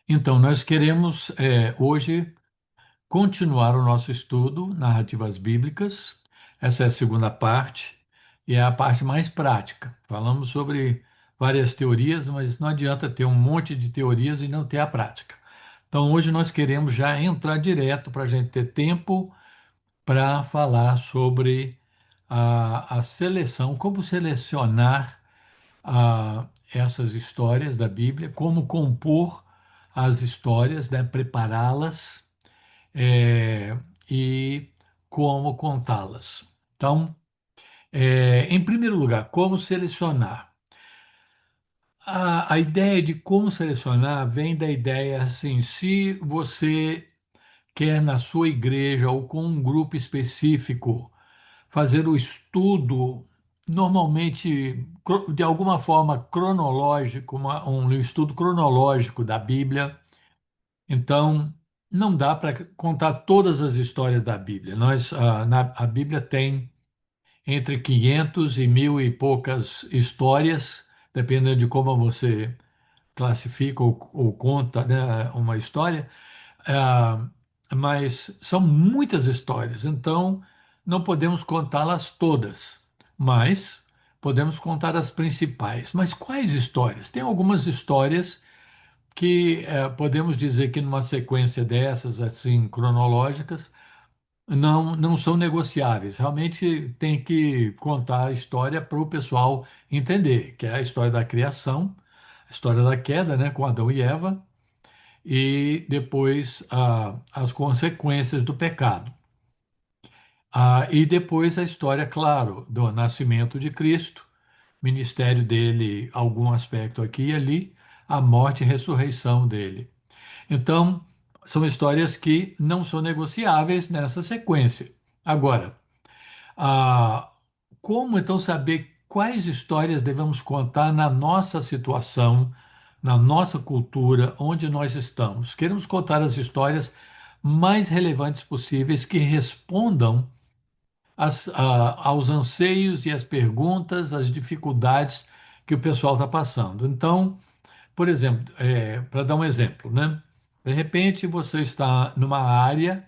Então, nós queremos hoje continuar o nosso estudo, Narrativas Bíblicas. Essa é a segunda parte e é a parte mais prática. Falamos sobre várias teorias, mas não adianta ter um monte de teorias e não ter a prática. Então, hoje nós queremos já entrar direto para a gente ter tempo para falar sobre a seleção, como selecionar essas histórias da Bíblia, como compor as histórias, né, prepará-las é, e como contá-las. Então, em primeiro lugar, como selecionar? A ideia de como selecionar vem da ideia assim, se você quer na sua igreja ou com um grupo específico fazer o estudo, normalmente de alguma forma cronológico, um estudo cronológico da Bíblia. Então, não dá para contar todas as histórias da Bíblia. A Bíblia tem entre 500 e mil e poucas histórias, dependendo de como você classifica ou conta, né, uma história. Ah, mas são muitas histórias, então não podemos contá-las todas, mas podemos contar as principais. Mas quais histórias? Tem algumas histórias que podemos dizer que numa sequência dessas, assim, cronológicas, não são negociáveis. Realmente tem que contar a história para o pessoal entender, que é a história da criação, a história da queda, né, com Adão e Eva, e depois as consequências do pecado. E depois a história, claro, do nascimento de Cristo, ministério dele, algum aspecto aqui e ali, a morte e ressurreição dele. Então, são histórias que não são negociáveis nessa sequência. Agora, ah, como então saber quais histórias devemos contar na nossa situação, na nossa cultura, onde nós estamos? Queremos contar as histórias mais relevantes possíveis que respondam aos anseios e às perguntas, às dificuldades que o pessoal está passando. Então, por exemplo, para dar um exemplo, né? De repente você está numa área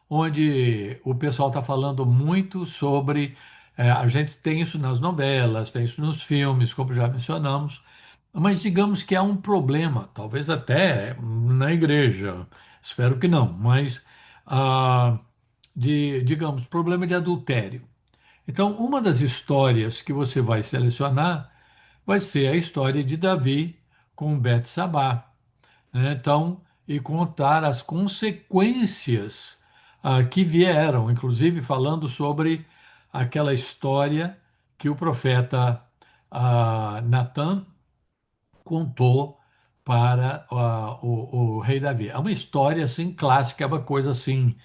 onde o pessoal está falando muito sobre. A gente tem isso nas novelas, tem isso nos filmes, como já mencionamos, mas digamos que há um problema, talvez até na igreja, espero que não, mas digamos, problema de adultério. Então, uma das histórias que você vai selecionar vai ser a história de Davi com Betsabá, né? Então, e contar as consequências que vieram, inclusive falando sobre aquela história que o profeta Natan contou para o rei Davi. É uma história assim clássica, é uma coisa assim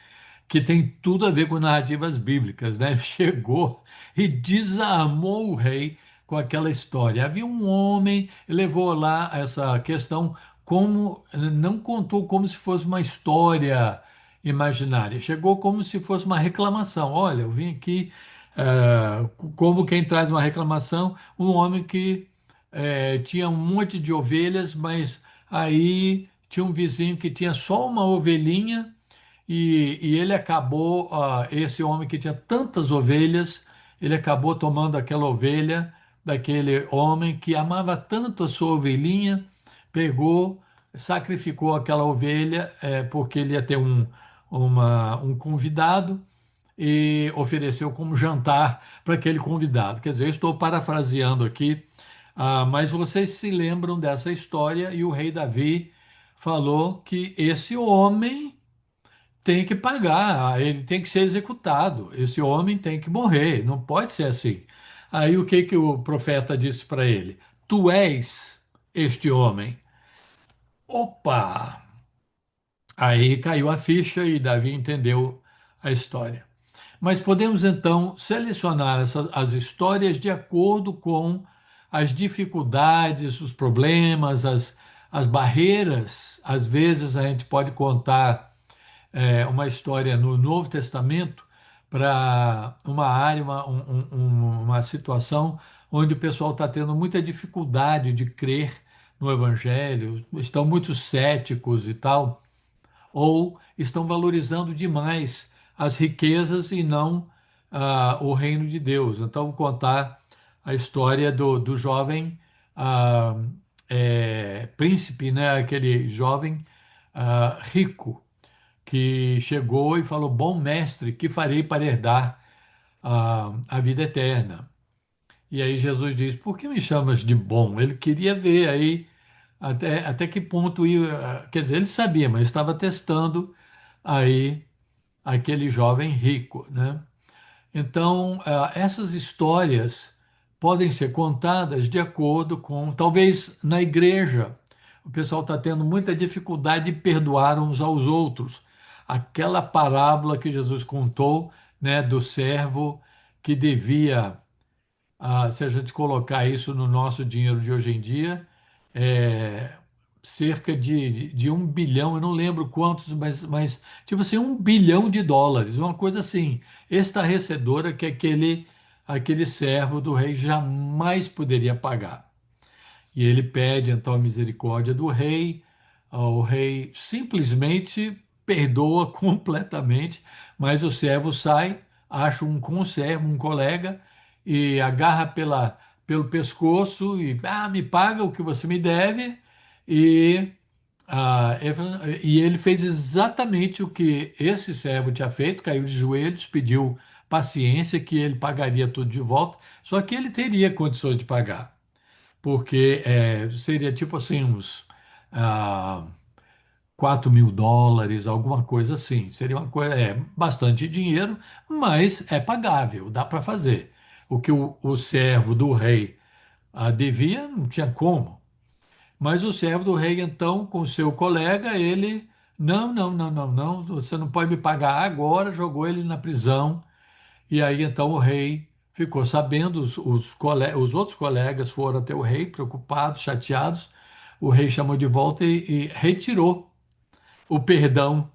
que tem tudo a ver com narrativas bíblicas, né? Chegou e desarmou o rei com aquela história. Havia um homem, levou lá essa questão como não contou como se fosse uma história imaginária. Chegou como se fosse uma reclamação. Olha, eu vim aqui como quem traz uma reclamação, um homem que tinha um monte de ovelhas, mas aí tinha um vizinho que tinha só uma ovelhinha e ele acabou, esse homem que tinha tantas ovelhas, ele acabou tomando aquela ovelha daquele homem que amava tanto a sua ovelhinha, pegou, sacrificou aquela ovelha, porque ele ia ter um convidado e ofereceu como jantar para aquele convidado. Quer dizer, eu estou parafraseando aqui, mas vocês se lembram dessa história e o rei Davi falou que esse homem tem que pagar, ele tem que ser executado. Esse homem tem que morrer, não pode ser assim. Aí o que que o profeta disse para ele? Tu és este homem. Opa! Aí caiu a ficha e Davi entendeu a história. Mas podemos então selecionar as histórias de acordo com as dificuldades, os problemas, as barreiras. Às vezes a gente pode contar uma história no Novo Testamento para uma área, uma situação onde o pessoal está tendo muita dificuldade de crer no Evangelho, estão muito céticos e tal, ou estão valorizando demais as riquezas e não o reino de Deus. Então, vou contar a história do jovem ah, príncipe, né? Aquele jovem rico que chegou e falou: Bom mestre, que farei para herdar a vida eterna? E aí Jesus diz: Por que me chamas de bom? Ele queria ver aí até que ponto ia. Quer dizer, ele sabia, mas estava testando aí aquele jovem rico, né? Então, essas histórias podem ser contadas de acordo com, talvez na igreja, o pessoal está tendo muita dificuldade de perdoar uns aos outros. Aquela parábola que Jesus contou, né, do servo que devia, se a gente colocar isso no nosso dinheiro de hoje em dia, é, cerca de 1 bilhão, eu não lembro quantos, mas tipo assim, US$ 1 bilhão, uma coisa assim, estarrecedora que aquele servo do rei jamais poderia pagar. E ele pede então a misericórdia do rei. O rei simplesmente perdoa completamente, mas o servo sai, acha um conservo, um colega, e agarra pelo pescoço e me paga o que você me deve. E, e ele fez exatamente o que esse servo tinha feito, caiu de joelhos, pediu paciência, que ele pagaria tudo de volta, só que ele teria condições de pagar porque seria tipo assim uns ah, US$ 4.000, alguma coisa assim. Seria uma coisa, bastante dinheiro, mas é pagável, dá para fazer. O que o servo do rei devia, não tinha como. Mas o servo do rei, então, com seu colega, ele, não, não, não, não, não, você não pode me pagar agora, jogou ele na prisão e aí então o rei ficou sabendo, os outros colegas foram até o rei, preocupados, chateados. O rei chamou de volta e retirou o perdão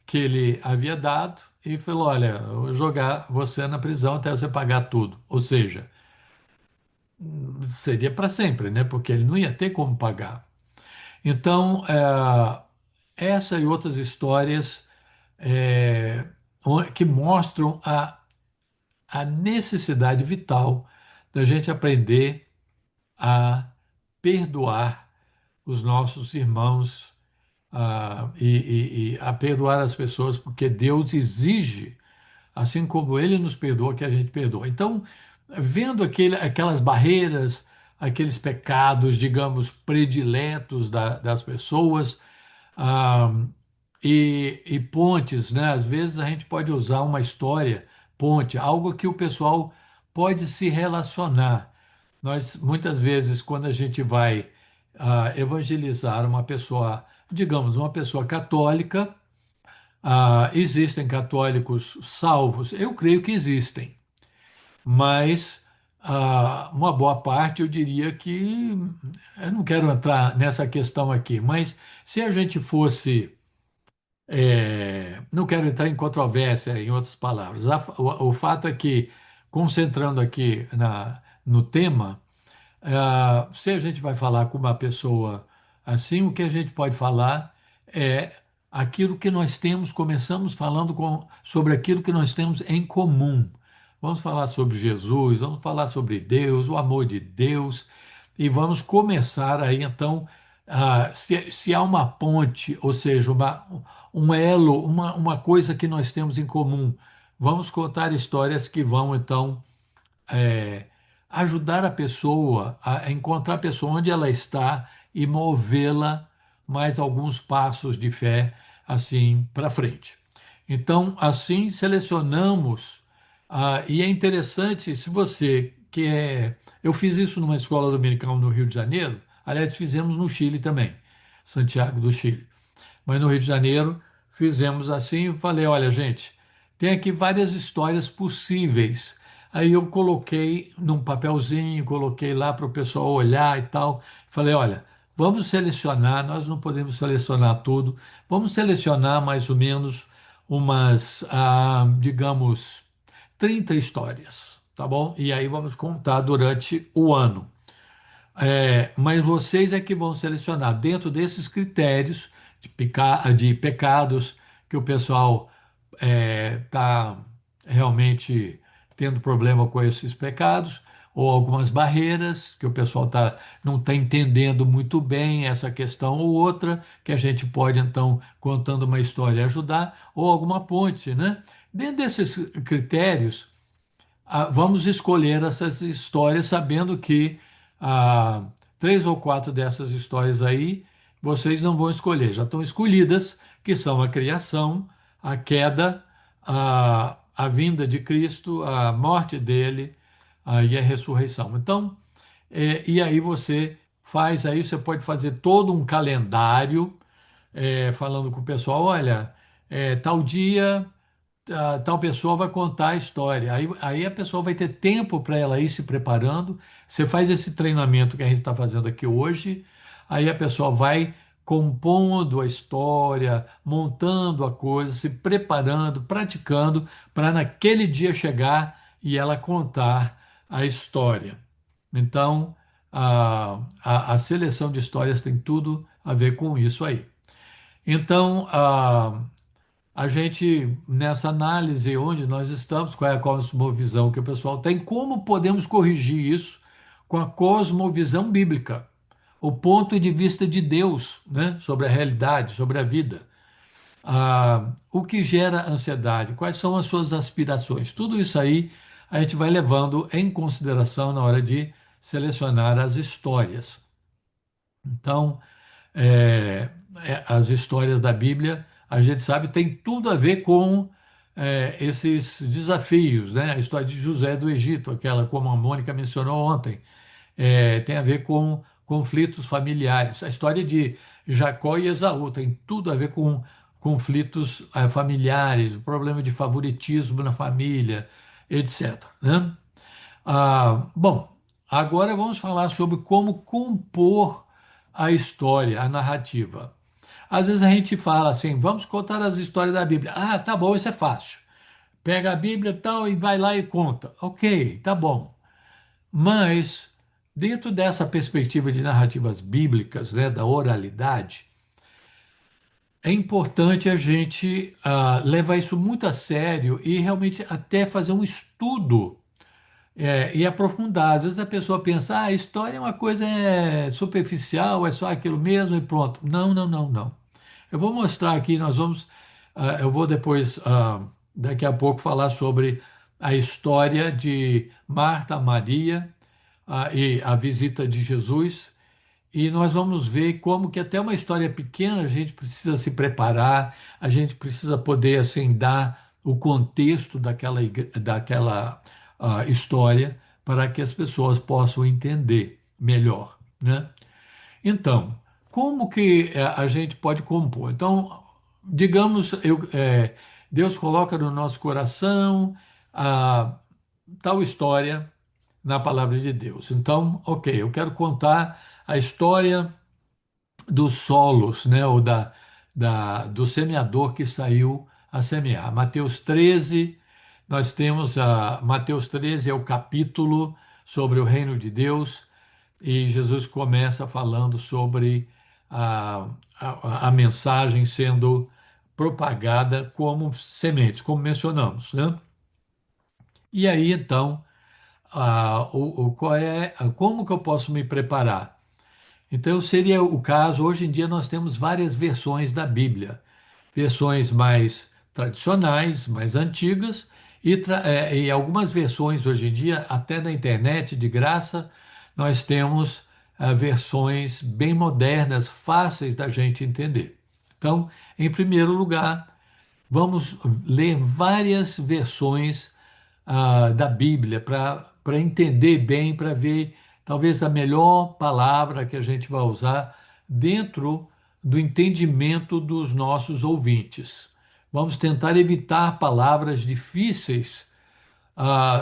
que ele havia dado e falou: Olha, eu vou jogar você na prisão até você pagar tudo. Ou seja, seria para sempre, né? Porque ele não ia ter como pagar. Então, essa e outras histórias é, que mostram a necessidade vital da gente aprender a perdoar os nossos irmãos e a perdoar as pessoas, porque Deus exige, assim como Ele nos perdoa, que a gente perdoa. Então, vendo aquelas barreiras, aqueles pecados, digamos, prediletos das pessoas, ah, e pontes, né? Às vezes a gente pode usar uma história, ponte, algo que o pessoal pode se relacionar. Nós, muitas vezes, quando a gente vai evangelizar uma pessoa, digamos, uma pessoa católica, existem católicos salvos? Eu creio que existem, mas uma boa parte eu diria que, eu não quero entrar nessa questão aqui, mas se a gente fosse não quero entrar em controvérsia, em outras palavras. O fato é que, concentrando aqui no tema, se a gente vai falar com uma pessoa assim, o que a gente pode falar é aquilo que nós temos, começamos falando sobre aquilo que nós temos em comum. Vamos falar sobre Jesus, vamos falar sobre Deus, o amor de Deus, e vamos começar aí então, se há uma ponte, ou seja, um elo, uma coisa que nós temos em comum, vamos contar histórias que vão então é, ajudar a pessoa a encontrar a pessoa onde ela está e movê-la mais alguns passos de fé assim para frente. Então, assim selecionamos, e é interessante, se você quer. Eu fiz isso numa escola dominical no Rio de Janeiro, aliás, fizemos no Chile também, Santiago do Chile. Mas no Rio de Janeiro fizemos assim, eu falei, olha, gente, tem aqui várias histórias possíveis. Aí eu coloquei num papelzinho, coloquei lá para o pessoal olhar e tal. Falei, olha, vamos selecionar, nós não podemos selecionar tudo, vamos selecionar mais ou menos umas, digamos, 30 histórias, tá bom? E aí vamos contar durante o ano. Mas vocês é que vão selecionar dentro desses critérios de pecados que o pessoal está realmente tendo problema com esses pecados, ou algumas barreiras que o pessoal não está entendendo muito bem essa questão ou outra, que a gente pode, então, contando uma história, ajudar, ou alguma ponte, né? Dentro desses critérios, vamos escolher essas histórias sabendo que ah, três ou quatro dessas histórias aí vocês não vão escolher, já estão escolhidas, que são a criação, a queda, a vinda de Cristo, a morte dele, e a ressurreição. Então, e aí você pode fazer todo um calendário, falando com o pessoal, olha, tal dia tal pessoa vai contar a história. Aí a pessoa vai ter tempo para ela ir se preparando. Você faz esse treinamento que a gente está fazendo aqui hoje, aí a pessoa vai compondo a história, montando a coisa, se preparando, praticando, para naquele dia chegar e ela contar a história. Então, a seleção de histórias tem tudo a ver com isso aí. Então, a gente, nessa análise onde nós estamos, qual é a cosmovisão que o pessoal tem, como podemos corrigir isso com a cosmovisão bíblica, o ponto de vista de Deus, né, sobre a realidade, sobre a vida. O que gera ansiedade, quais são as suas aspirações, tudo isso aí a gente vai levando em consideração na hora de selecionar as histórias. Então, as histórias da Bíblia, a gente sabe, tem tudo a ver com esses desafios, né? A história de José do Egito, aquela como a Mônica mencionou ontem, tem a ver com conflitos familiares. A história de Jacó e Esaú tem tudo a ver com conflitos familiares, o problema de favoritismo na família, etc., né? Bom, agora vamos falar sobre como compor a história, a narrativa. Às vezes a gente fala assim, vamos contar as histórias da Bíblia. Ah, tá bom, isso é fácil. Pega a Bíblia e tal e vai lá e conta. Ok, tá bom. Mas, dentro dessa perspectiva de narrativas bíblicas, né, da oralidade, é importante a gente levar isso muito a sério e realmente até fazer um estudo e aprofundar. Às vezes a pessoa pensa, a história é uma coisa superficial, é só aquilo mesmo e pronto. Não, não, não, não. Eu vou mostrar aqui, eu vou depois, daqui a pouco, falar sobre a história de Marta, Maria, e a visita de Jesus. E nós vamos ver como que até uma história pequena a gente precisa se preparar, a gente precisa poder assim dar o contexto daquela história para que as pessoas possam entender melhor, né? Então, como que a gente pode compor? Então, digamos, Deus coloca no nosso coração a tal história na palavra de Deus. Então, ok, eu quero contar a história dos solos, né, ou do semeador que saiu a semear. Mateus 13, nós temos Mateus 13 é o capítulo sobre o reino de Deus e Jesus começa falando sobre a mensagem sendo propagada como sementes, como mencionamos, né? E aí, então, como que eu posso me preparar? Então, seria o caso, hoje em dia nós temos várias versões da Bíblia, versões mais tradicionais, mais antigas, e algumas versões hoje em dia, até na internet, de graça, nós temos versões bem modernas, fáceis da gente entender. Então, em primeiro lugar, vamos ler várias versões da Bíblia para entender bem, para ver talvez a melhor palavra que a gente vai usar dentro do entendimento dos nossos ouvintes. Vamos tentar evitar palavras difíceis.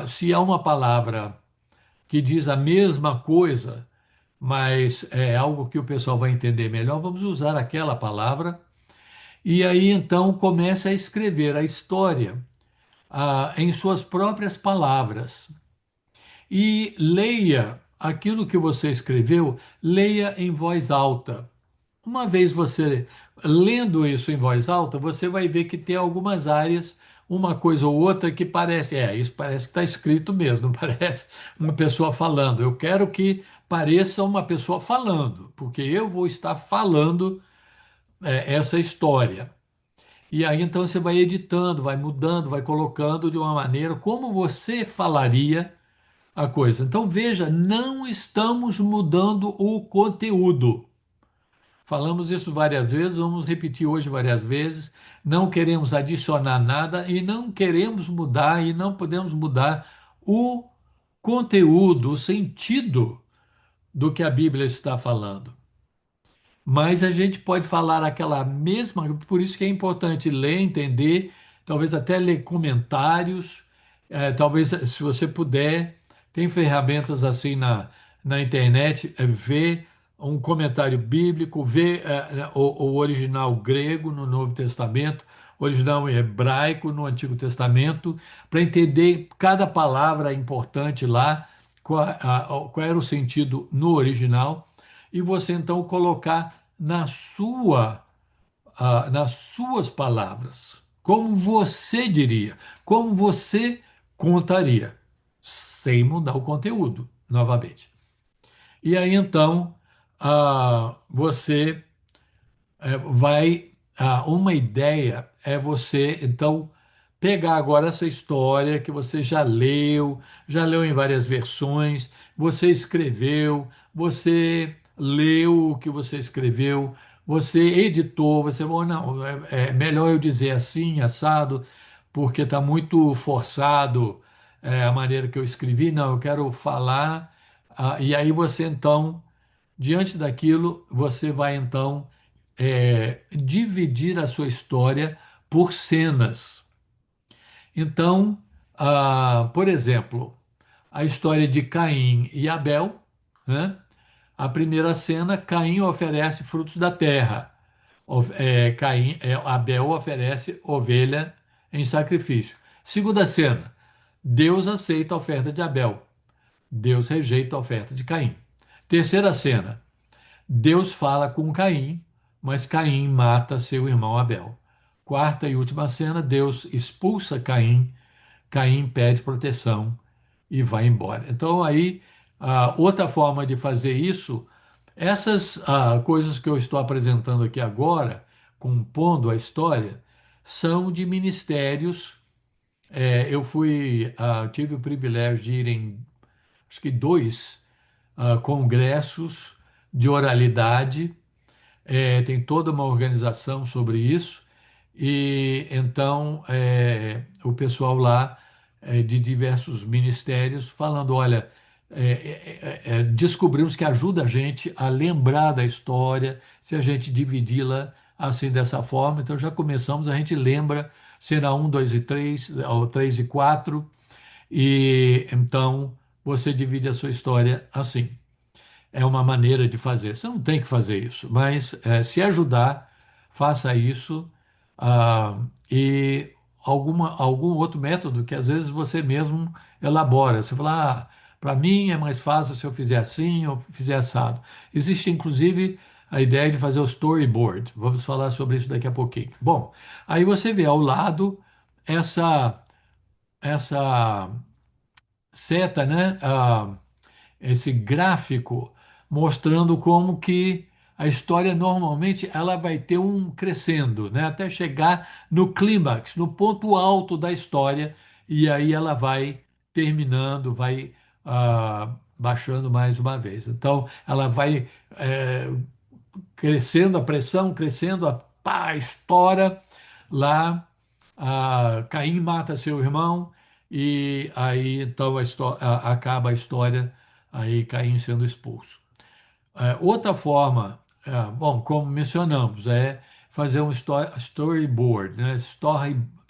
Se há uma palavra que diz a mesma coisa, mas é algo que o pessoal vai entender melhor, vamos usar aquela palavra. E aí então começa a escrever a história em suas próprias palavras e leia aquilo que você escreveu, leia em voz alta. Uma vez você lendo isso em voz alta, você vai ver que tem algumas áreas, uma coisa ou outra que parece, isso parece que está escrito mesmo, não parece uma pessoa falando. Eu quero que pareça uma pessoa falando, porque eu vou estar falando essa história. E aí então você vai editando, vai mudando, vai colocando de uma maneira como você falaria a coisa. Então veja, não estamos mudando o conteúdo. Falamos isso várias vezes, vamos repetir hoje várias vezes. Não queremos adicionar nada e não queremos mudar e não podemos mudar o conteúdo, o sentido do que a Bíblia está falando. Mas a gente pode falar aquela mesma, por isso que é importante ler, entender, talvez até ler comentários, talvez se você puder, tem ferramentas assim na internet, ver um comentário bíblico, ver o original grego no Novo Testamento, original em hebraico no Antigo Testamento, para entender cada palavra importante lá, qual era o sentido no original e você então colocar nas suas palavras, como você diria, como você contaria, sem mudar o conteúdo, novamente. E aí então você uma ideia é você, então, pegar agora essa história que você já leu em várias versões, você escreveu, você leu o que você escreveu, você editou, você falou, não, é melhor eu dizer assim, assado, porque está muito forçado, a maneira que eu escrevi, não, eu quero falar, e aí você então diante daquilo, você vai então dividir a sua história por cenas. Então, por exemplo, a história de Caim e Abel, né? A primeira cena, Caim oferece frutos da terra. Abel oferece ovelha em sacrifício. Segunda cena, Deus aceita a oferta de Abel. Deus rejeita a oferta de Caim. Terceira cena, Deus fala com Caim, mas Caim mata seu irmão Abel. Quarta e última cena, Deus expulsa Caim, Caim pede proteção e vai embora. Então, aí, outra forma de fazer isso, essas coisas que eu estou apresentando aqui agora, compondo a história, são de ministérios. Tive o privilégio de ir em, acho que dois congressos de oralidade, tem toda uma organização sobre isso, e então o pessoal lá de diversos ministérios falando: olha, descobrimos que ajuda a gente a lembrar da história se a gente dividi-la assim dessa forma. Então já começamos, a gente lembra, será um, dois e três, ou três e quatro, e então você divide a sua história assim é uma maneira de fazer. Você não tem que fazer isso, mas se ajudar, faça isso e algum outro método que às vezes você mesmo elabora. Você fala, para mim é mais fácil se eu fizer assim ou fizer assado. Existe inclusive a ideia de fazer o storyboard. Vamos falar sobre isso daqui a pouquinho. Bom, aí você vê ao lado essa seta, né? Esse gráfico mostrando como que a história normalmente ela vai ter um crescendo, né, até chegar no clímax, no ponto alto da história, e aí ela vai terminando, vai baixando mais uma vez. Então, ela vai crescendo a pressão, crescendo, pá, estoura lá, Caim mata seu irmão, e aí então acaba a história, aí Caim sendo expulso. Outra forma, bom, como mencionamos, é fazer um storyboard, né?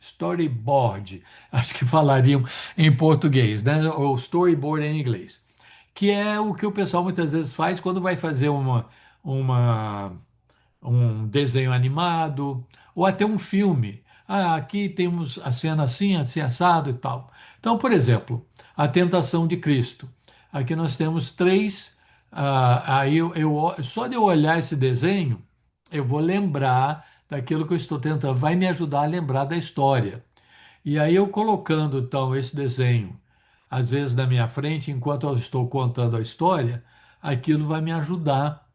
Storyboard, acho que falariam em português, né? Ou storyboard em inglês, que é o que o pessoal muitas vezes faz quando vai fazer uma um desenho animado ou até um filme. Aqui temos a cena assim, assim, assado e tal. Então, por exemplo, a tentação de Cristo. aqui nós temos três. Aí só de eu olhar esse desenho, eu vou lembrar daquilo que eu estou tentando, vai me ajudar a lembrar da história. E aí eu colocando então esse desenho, às vezes na minha frente, enquanto eu estou contando a história, aquilo vai me ajudar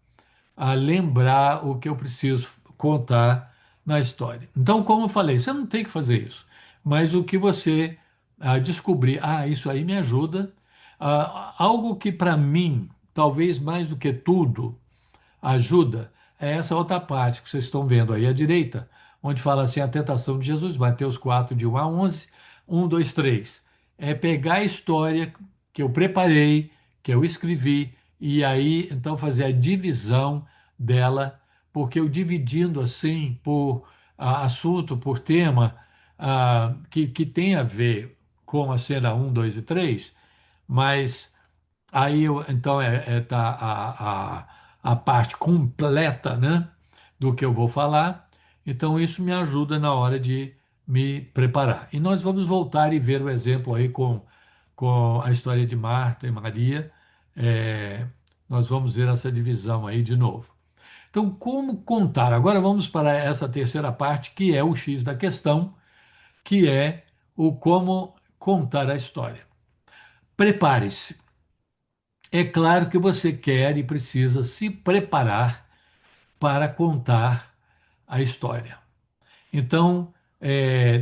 a lembrar o que eu preciso contar na história. Então, como eu falei, você não tem que fazer isso, mas o que você descobrir, isso aí me ajuda. Algo que para mim, talvez mais do que tudo, ajuda é essa outra parte que vocês estão vendo aí à direita, onde fala assim a tentação de Jesus, Mateus 4, de 1 a 11, 1, 2, 3. É pegar a história que eu preparei, que eu escrevi, e aí então fazer a divisão dela, porque eu dividindo assim por assunto, por tema, que tem a ver com a cena 1, 2 e 3, mas aí, então, tá a parte completa, né, do que eu vou falar. Então, isso me ajuda na hora de me preparar. E nós vamos voltar e ver o exemplo aí com a história de Marta e Maria. É, nós vamos ver essa divisão aí de novo. Então, como contar? Agora vamos para essa terceira parte, que é o X da questão, que é o como contar a história. Prepare-se. É claro que você quer e precisa se preparar para contar a história. Então,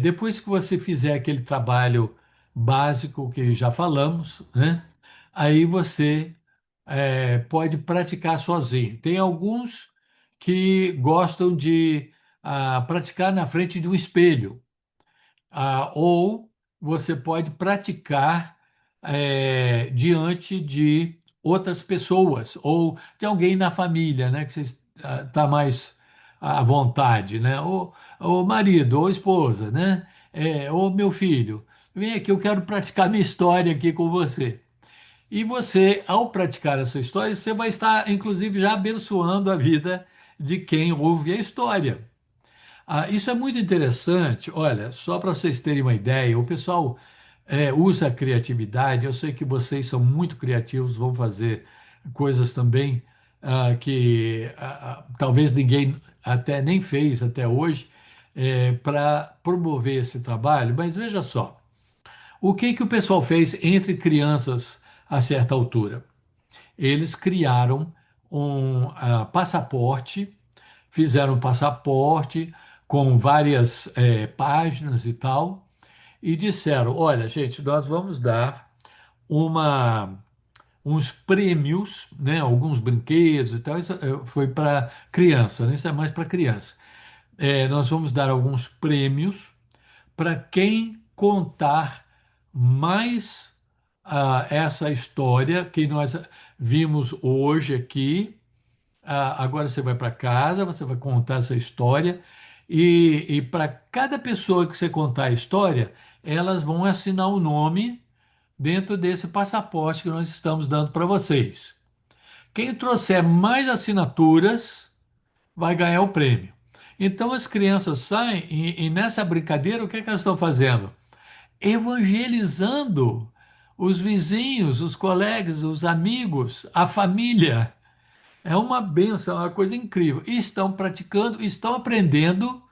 depois que você fizer aquele trabalho básico que já falamos, né? Aí você pode praticar sozinho. Tem alguns que gostam de praticar na frente de um espelho. Ou você pode praticar diante de outras pessoas ou de alguém na família, né, que você está mais à vontade, né, ou marido, ou esposa, né, ou meu filho. Vem aqui, eu quero praticar minha história aqui com você. E você, ao praticar essa história, você vai estar, inclusive, já abençoando a vida de quem ouve a história. Isso é muito interessante. Olha, só para vocês terem uma ideia, o pessoal usa a criatividade. Eu sei que vocês são muito criativos, vão fazer coisas também que talvez ninguém até nem fez até hoje para promover esse trabalho. Mas veja só, o que que o pessoal fez entre crianças a certa altura? Eles criaram um passaporte, fizeram um passaporte com várias páginas e tal, e disseram: olha, gente, nós vamos dar uma, uns prêmios, né, alguns brinquedos e tal. Isso foi para criança, né, isso é mais para criança. Nós vamos dar alguns prêmios para quem contar mais essa história que nós vimos hoje aqui. Agora você vai para casa, você vai contar essa história, e para cada pessoa que você contar a história, elas vão assinar o nome dentro desse passaporte que nós estamos dando para vocês. Quem trouxer mais assinaturas vai ganhar o prêmio. Então as crianças saem e nessa brincadeira, o que é que elas estão fazendo? Evangelizando os vizinhos, os colegas, os amigos, a família. É uma benção, é uma coisa incrível. E estão praticando, estão aprendendo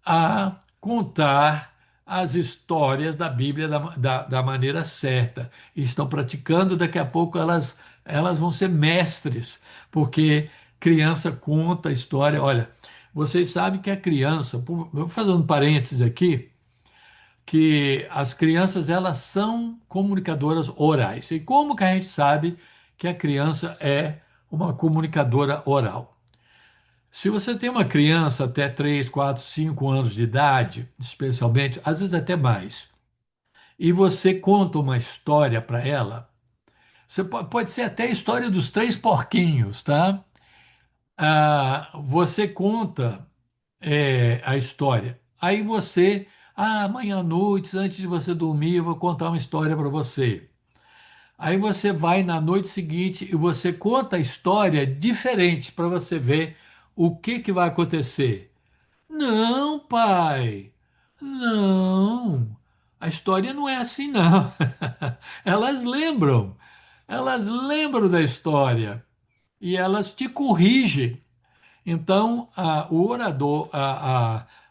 a contar as histórias da Bíblia da maneira certa. E estão praticando, daqui a pouco elas vão ser mestres, porque criança conta a história. Olha, vocês sabem que a criança, vou fazer um parênteses aqui, que as crianças elas são comunicadoras orais. E como que a gente sabe que a criança é uma comunicadora oral? Se você tem uma criança até 3, 4, 5 anos de idade, especialmente, às vezes até mais, e você conta uma história para ela, pode ser até a história dos três porquinhos, tá? Você conta a história. Aí você, amanhã à noite, antes de você dormir, eu vou contar uma história para você. Aí você vai na noite seguinte e você conta a história diferente para você ver o que que vai acontecer. Não, pai. Não. A história não é assim, não. Elas lembram. elas lembram da história e elas te corrigem. Então, o orador,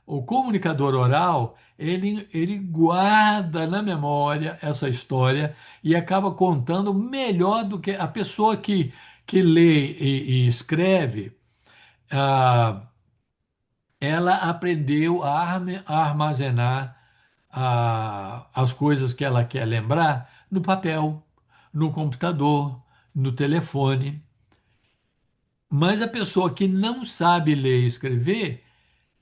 o comunicador oral, ele guarda na memória essa história e acaba contando melhor do que a pessoa que lê e escreve. ah, Ela aprendeu a armazenar as coisas que ela quer lembrar no papel, no computador, no telefone. Mas a pessoa que não sabe ler e escrever,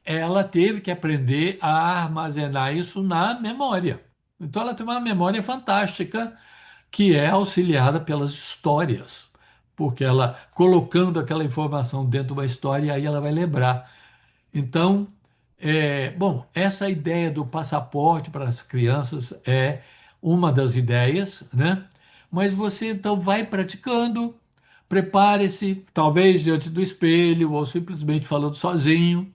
ela teve que aprender a armazenar isso na memória. Então, ela tem uma memória fantástica que é auxiliada pelas histórias, porque ela, colocando aquela informação dentro de uma história, aí ela vai lembrar. Então, bom, essa ideia do passaporte para as crianças é uma das ideias, né? Mas você então vai praticando, prepare-se, talvez diante do espelho, ou simplesmente falando sozinho,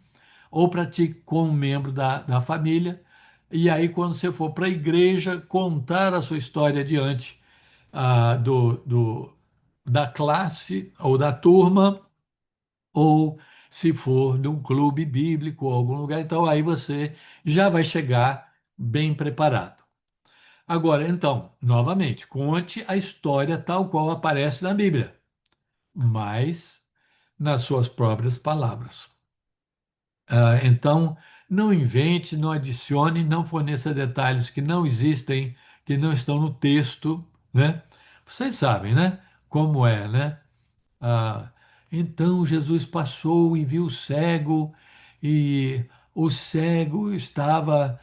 ou pratique com um membro da família. E aí, quando você for para a igreja, contar a sua história diante da classe ou da turma, ou se for de um clube bíblico ou algum lugar, então aí você já vai chegar bem preparado. Agora, então, novamente, conte a história tal qual aparece na Bíblia, mas nas suas próprias palavras. Então, não invente, não adicione, não forneça detalhes que não existem, que não estão no texto, né? Vocês sabem, né? Como é, né? Ah, então Jesus passou e viu o cego, e o cego estava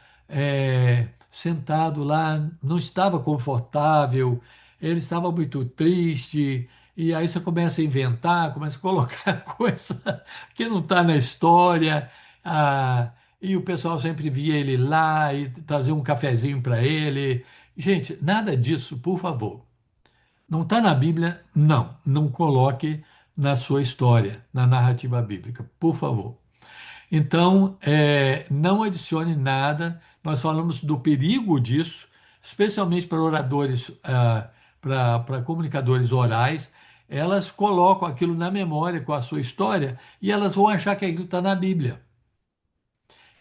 sentado lá, não estava confortável, ele estava muito triste, e aí você começa a inventar, começa a colocar coisa que não está na história, e o pessoal sempre via ele lá e trazia um cafezinho para ele. Gente, nada disso, por favor. Não está na Bíblia? Não, não coloque na sua história, na narrativa bíblica, por favor. Então, não adicione nada. Nós falamos do perigo disso, especialmente para oradores, para comunicadores orais. Elas colocam aquilo na memória com a sua história e elas vão achar que aquilo está na Bíblia.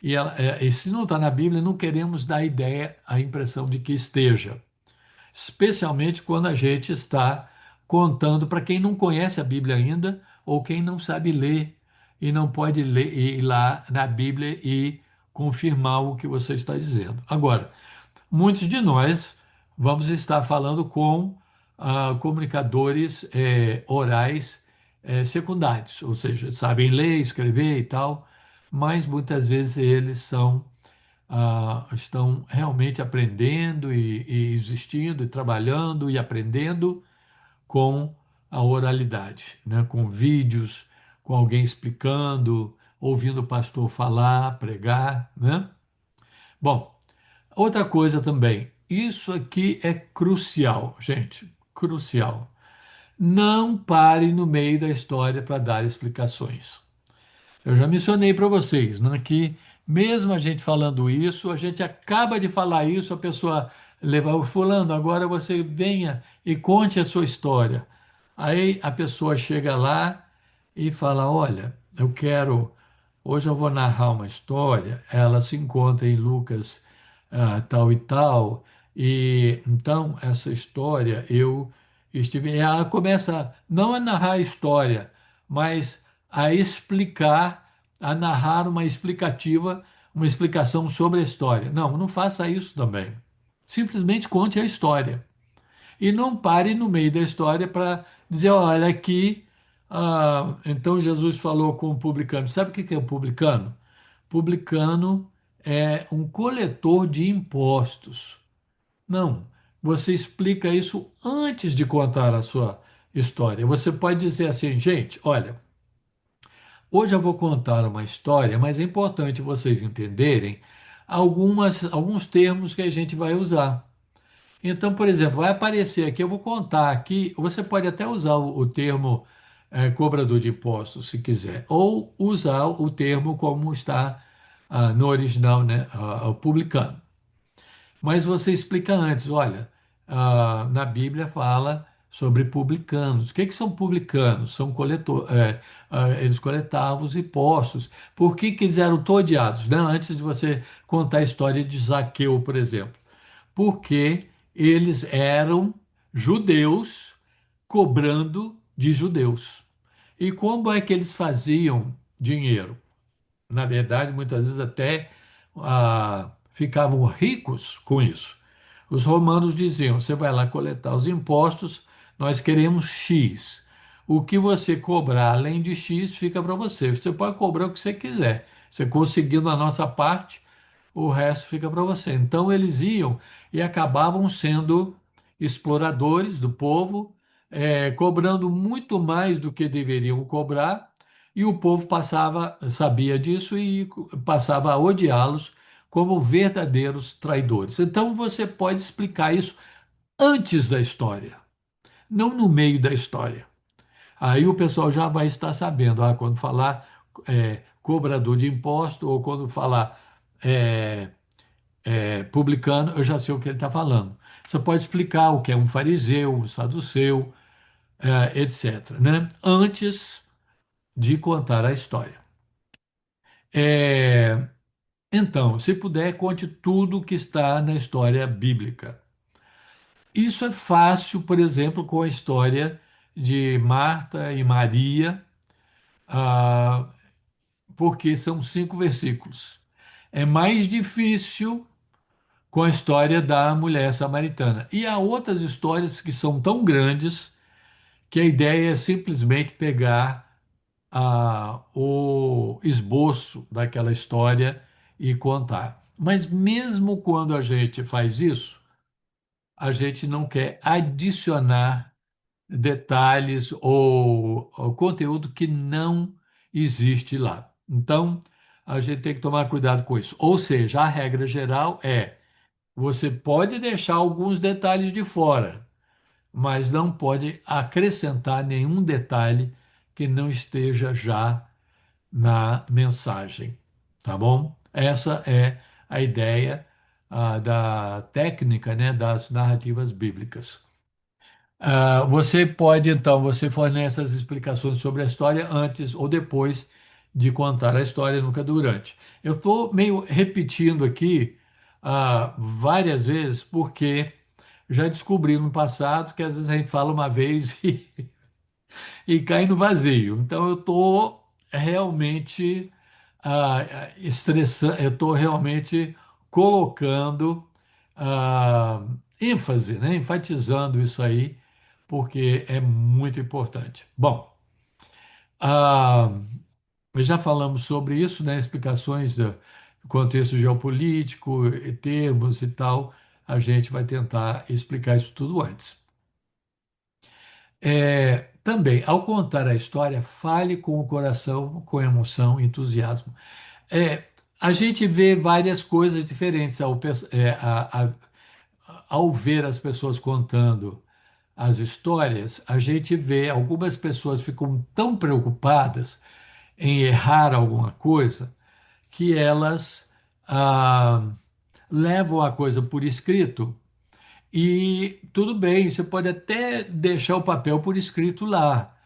E se não está na Bíblia, não queremos dar a ideia, a impressão de que esteja, especialmente quando a gente está contando para quem não conhece a Bíblia ainda ou quem não sabe ler e não pode ler, ir lá na Bíblia e confirmar o que você está dizendo. Agora, muitos de nós vamos estar falando com comunicadores orais secundários, ou seja, sabem ler, escrever e tal, mas muitas vezes eles estão realmente aprendendo e existindo e trabalhando e aprendendo com a oralidade, né? Com vídeos, com alguém explicando, ouvindo o pastor falar, pregar, né? Bom, outra coisa também, isso aqui é crucial, gente, crucial. Não pare no meio da história para dar explicações. Eu já mencionei para vocês, né, que mesmo a gente falando isso, a gente acaba de falar isso, a pessoa leva o fulano, agora você venha e conte a sua história. Aí a pessoa chega lá e fala: Olha, hoje eu vou narrar uma história. Ela se encontra em Lucas tal e tal, e então essa história eu estive. Ela começa não a narrar a história, mas a explicar, a narrar uma explicativa, uma explicação sobre a história. Não, não faça isso também. Simplesmente conte a história. E não pare no meio da história para dizer, olha, aqui, então Jesus falou com o publicano. Sabe o que é um publicano? Publicano é um coletor de impostos. Não, você explica isso antes de contar a sua história. Você pode dizer assim, gente, olha, hoje eu vou contar uma história, mas é importante vocês entenderem alguns termos que a gente vai usar. Então, por exemplo, vai aparecer aqui, eu vou contar aqui, você pode até usar o termo cobrador de impostos, se quiser, ou usar o termo como está no original, né, o publicano. Mas você explica antes, olha, na Bíblia fala, sobre publicanos. O que são publicanos? São eles coletavam os impostos. Por que eles eram tão odiados, né? Antes de você contar a história de Zaqueu, por exemplo. Porque eles eram judeus cobrando de judeus. E como é que eles faziam dinheiro? Na verdade, muitas vezes até ficavam ricos com isso. Os romanos diziam: você vai lá coletar os impostos, nós queremos X. O que você cobrar além de X fica para você. Você pode cobrar o que você quiser. Você conseguindo a nossa parte, o resto fica para você. Então eles iam e acabavam sendo exploradores do povo, cobrando muito mais do que deveriam cobrar, e o povo sabia disso e passava a odiá-los como verdadeiros traidores. Então você pode explicar isso antes da história, não no meio da história. Aí o pessoal já vai estar sabendo, quando falar cobrador de imposto ou quando falar é, publicano, eu já sei o que ele está falando. Você pode explicar o que é um fariseu, um saduceu, etc., né? Antes de contar a história. É, então, se puder, conte tudo que está na história bíblica. Isso é fácil, por exemplo, com a história de Marta e Maria, ah, porque são 5 versículos. É mais difícil com a história da mulher samaritana. E há outras histórias que são tão grandes que a ideia é simplesmente pegar o esboço daquela história e contar. Mas mesmo quando a gente faz isso, a gente não quer adicionar detalhes ou conteúdo que não existe lá. Então, a gente tem que tomar cuidado com isso. Ou seja, a regra geral é: você pode deixar alguns detalhes de fora, mas não pode acrescentar nenhum detalhe que não esteja já na mensagem, tá bom? Essa é a ideia da técnica, né, das narrativas bíblicas. Você pode, então, você fornece as explicações sobre a história antes ou depois de contar a história, nunca durante. Eu estou meio repetindo aqui várias vezes, porque já descobri no passado que às vezes a gente fala uma vez e cai no vazio. Então eu estou realmente estressando, eu estou realmente colocando ah, ênfase, né? Enfatizando isso aí, porque é muito importante. Bom, ah, já falamos sobre isso, né? Explicações do contexto geopolítico, termos e tal. A gente vai tentar explicar isso tudo antes. Também, ao contar a história, fale com o coração, com emoção, entusiasmo. É, a gente vê várias coisas diferentes ao ver as pessoas contando as histórias. A gente vê algumas pessoas ficam tão preocupadas em errar alguma coisa que elas ah, levam a coisa por escrito. E tudo bem, você pode até deixar o papel por escrito lá,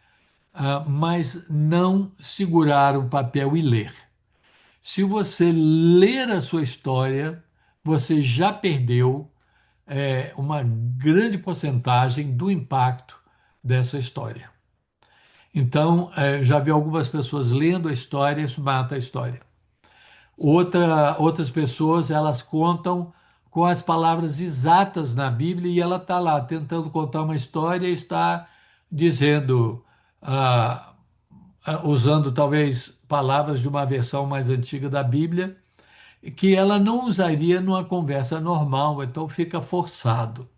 mas não segurar o papel e ler. Se você ler a sua história, você já perdeu uma grande porcentagem do impacto dessa história. Então, já vi algumas pessoas lendo a história, isso mata a história. Outras pessoas, elas contam com as palavras exatas na Bíblia e ela está lá tentando contar uma história e está dizendo, ah, usando talvez palavras de uma versão mais antiga da Bíblia, que ela não usaria numa conversa normal, então fica forçado.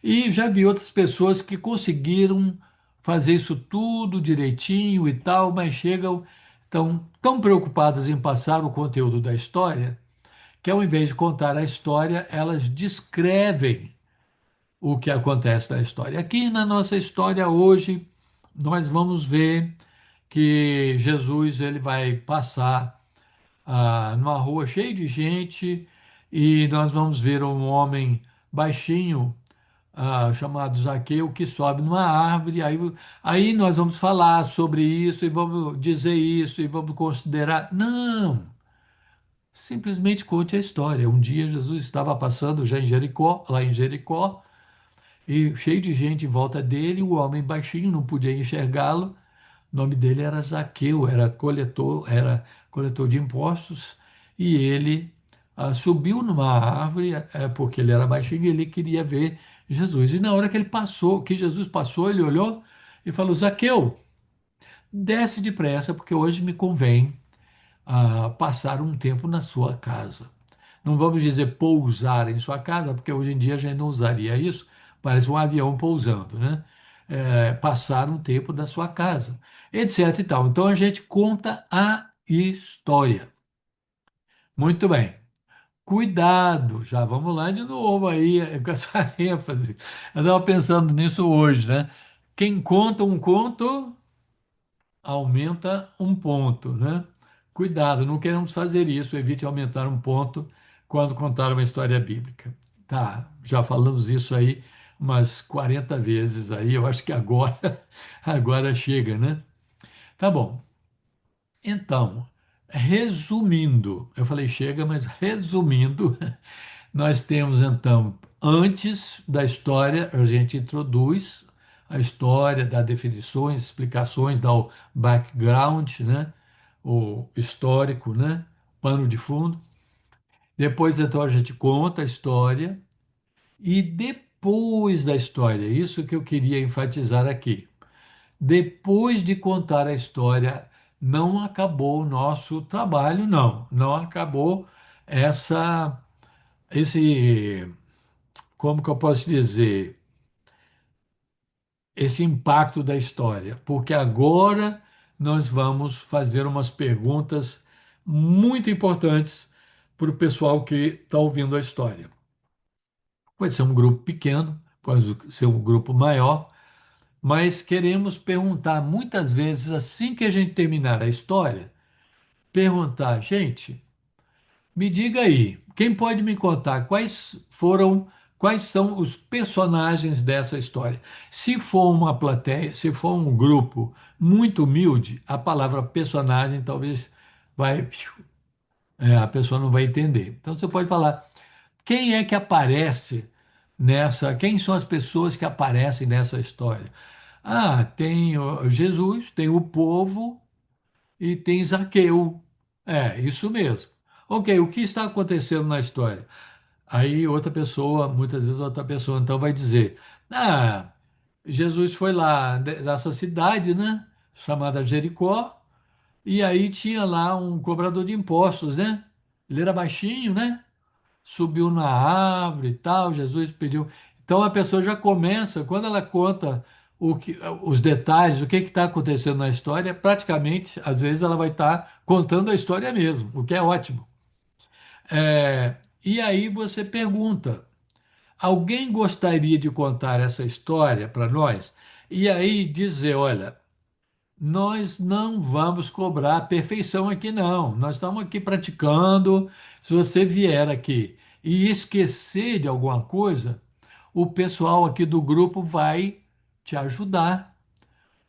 E já vi outras pessoas que conseguiram fazer isso tudo direitinho e tal, mas chegam, estão tão preocupadas em passar o conteúdo da história, que ao invés de contar a história, elas descrevem o que acontece na história. Aqui na nossa história hoje, nós vamos ver que Jesus ele vai passar numa rua cheia de gente e nós vamos ver um homem baixinho chamado Zaqueu que sobe numa árvore. Aí nós vamos falar sobre isso e vamos dizer isso e vamos considerar. Não, simplesmente conte a história. Um dia Jesus estava passando já em Jericó, lá em Jericó, e cheio de gente em volta dele, o homem baixinho não podia enxergá-lo. O nome dele era Zaqueu, era coletor de impostos, e ele subiu numa árvore, porque ele era baixinho e ele queria ver Jesus. E na hora que ele passou, que Jesus passou, ele olhou e falou: Zaqueu, desce depressa, porque hoje me convém passar um tempo na sua casa. Não vamos dizer pousar em sua casa, porque hoje em dia a gente não usaria isso, parece um avião pousando, né? Passar um tempo na sua casa, etc e tal. Então a gente conta a história. Muito bem. Cuidado, já vamos lá de novo aí, com essa ênfase. Eu estava pensando nisso hoje, né? Quem conta um conto aumenta um ponto, né? Cuidado, não queremos fazer isso, evite aumentar um ponto quando contar uma história bíblica. Tá, já falamos isso aí umas 40 vezes aí, eu acho que agora, agora chega, né? Tá bom. Então, resumindo, eu falei chega, mas resumindo, nós temos então, antes da história, a gente introduz a história, dá definições, explicações, dá o background, né? O histórico, né? Pano de fundo. Depois, então, a gente conta a história. E depois da história, isso que eu queria enfatizar aqui. Depois de contar a história, não acabou o nosso trabalho, não. Não acabou essa, esse como que eu posso dizer, esse impacto da história, porque agora nós vamos fazer umas perguntas muito importantes para o pessoal que está ouvindo a história. Pode ser um grupo pequeno, pode ser um grupo maior, mas queremos perguntar muitas vezes, assim que a gente terminar a história, perguntar, gente, me diga aí, quem pode me contar quais são os personagens dessa história? Se for uma plateia, se for um grupo muito humilde, a palavra personagem talvez vai, a pessoa não vai entender. Então você pode falar, quem é que aparece quem são as pessoas que aparecem nessa história? Ah, tem o Jesus, tem o povo e tem Zaqueu. É, isso mesmo. Ok, o que está acontecendo na história? Aí outra pessoa, muitas vezes outra pessoa, então vai dizer: Ah, Jesus foi lá dessa cidade, né? Chamada Jericó, e aí tinha lá um cobrador de impostos, né? Ele era baixinho, né? Subiu na árvore e tal, Jesus pediu. Então a pessoa já começa, quando ela conta os detalhes, o que está acontecendo na história, praticamente, às vezes, ela vai estar contando a história mesmo, o que é ótimo. E aí você pergunta: alguém gostaria de contar essa história para nós? E aí dizer: olha, nós não vamos cobrar a perfeição aqui, não. Nós estamos aqui praticando. Se você vier aqui e esquecer de alguma coisa, o pessoal aqui do grupo vai te ajudar,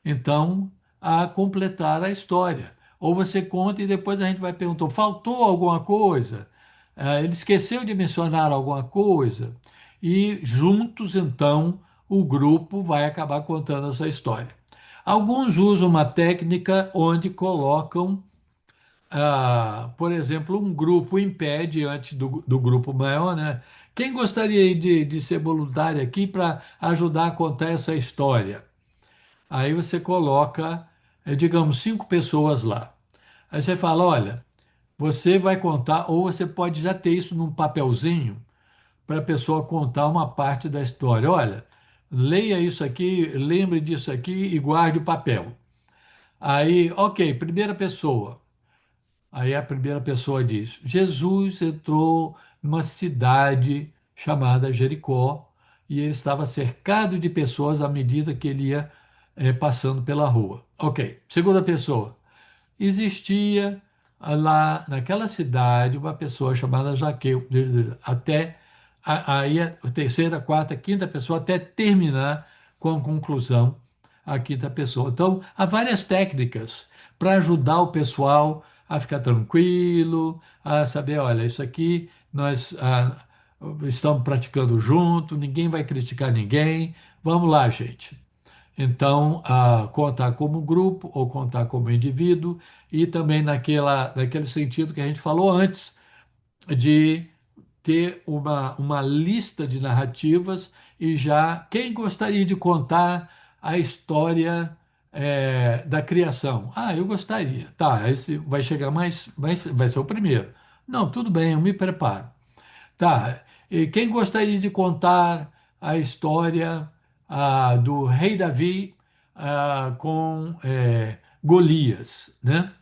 então, a completar a história. Ou você conta e depois a gente vai perguntar: faltou alguma coisa? Ele esqueceu de mencionar alguma coisa? E juntos, então, o grupo vai acabar contando essa história. Alguns usam uma técnica onde colocam, por exemplo, um grupo em pé diante do grupo maior, né? Quem gostaria de ser voluntário aqui para ajudar a contar essa história? Aí você coloca, digamos, 5 pessoas lá. Aí você fala: olha, você vai contar, ou você pode já ter isso num papelzinho para a pessoa contar uma parte da história. Olha, leia isso aqui, lembre disso aqui e guarde o papel. Aí, ok, primeira pessoa. Aí a primeira pessoa diz: Jesus entrou numa cidade chamada Jericó e ele estava cercado de pessoas à medida que ele ia passando pela rua. Ok. Segunda pessoa: existia lá naquela cidade uma pessoa chamada Zaqueu, até aí a terceira, quarta, quinta pessoa até terminar com a conclusão a quinta pessoa. Então, há várias técnicas para ajudar o pessoal a ficar tranquilo, a saber, olha, isso aqui nós estamos praticando junto, ninguém vai criticar ninguém. Vamos lá, gente. Então, contar como grupo ou contar como indivíduo, e também naquele sentido que a gente falou antes, de ter uma lista de narrativas e já quem gostaria de contar a história da criação? Ah, eu gostaria. Tá, esse vai chegar vai ser o primeiro. Não, tudo bem, eu me preparo. Tá, e quem gostaria de contar a história do rei Davi com Golias, né?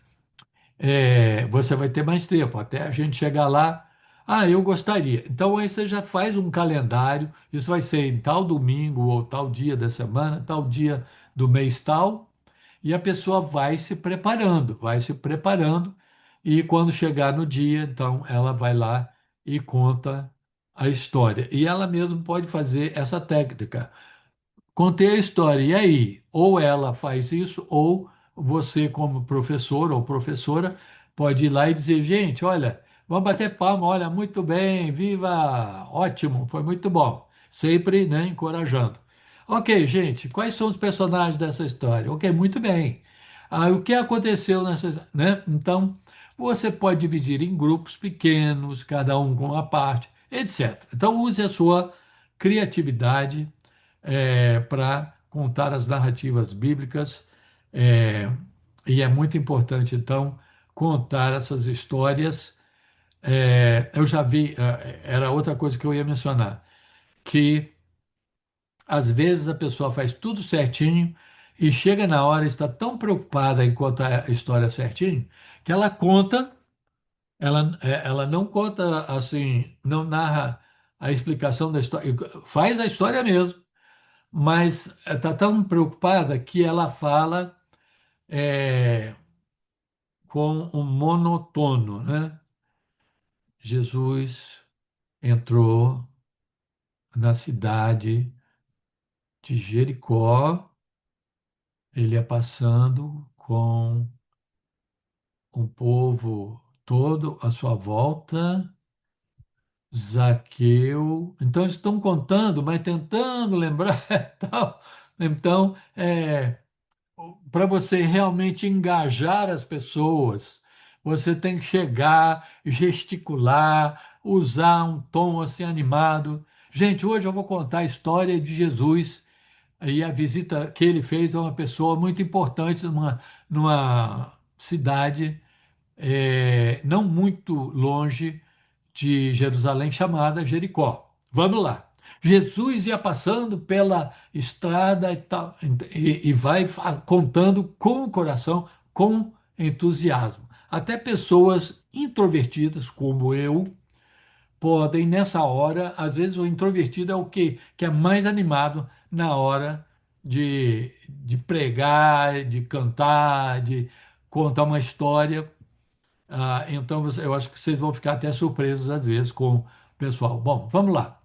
Você vai ter mais tempo até a gente chegar lá. Ah, eu gostaria. Então aí você já faz um calendário. Isso vai ser em tal domingo ou tal dia da semana, tal dia do mês tal. E a pessoa vai se preparando. E quando chegar no dia, então ela vai lá e conta a história. E ela mesma pode fazer essa técnica. Contei a história. E aí? Ou ela faz isso, ou você, como professor ou professora, pode ir lá e dizer: gente, olha, vamos bater palma, olha, muito bem, viva, ótimo, foi muito bom. Sempre, né, encorajando. Ok, gente, quais são os personagens dessa história? Ok, muito bem. O que aconteceu nessa, né? Então, você pode dividir em grupos pequenos, cada um com uma parte, etc. Então, use a sua criatividade para contar as narrativas bíblicas. é, e é muito importante, então, contar essas histórias. Eu já vi, era outra coisa que eu ia mencionar, que às vezes a pessoa faz tudo certinho e chega na hora e está tão preocupada em contar a história certinho que ela conta, ela não conta assim, não narra a explicação da história, faz a história mesmo, mas está tão preocupada que ela fala é, com um monotono, né? Jesus entrou na cidade de Jericó, ele ia passando com um povo todo à sua volta, Zaqueu. Então, eles estão contando, mas tentando lembrar tal. Então, para você realmente engajar as pessoas, você tem que chegar, gesticular, usar um tom assim animado. Gente, hoje eu vou contar a história de Jesus e a visita que ele fez a uma pessoa muito importante numa cidade não muito longe de Jerusalém, chamada Jericó. Vamos lá. Jesus ia passando pela estrada e, tal, e vai contando com o coração, com entusiasmo. Até pessoas introvertidas, como eu, podem, nessa hora, às vezes o introvertido é o que é mais animado na hora de pregar, de cantar, de contar uma história. Então, eu acho que vocês vão ficar até surpresos às vezes com o pessoal. Bom, vamos lá.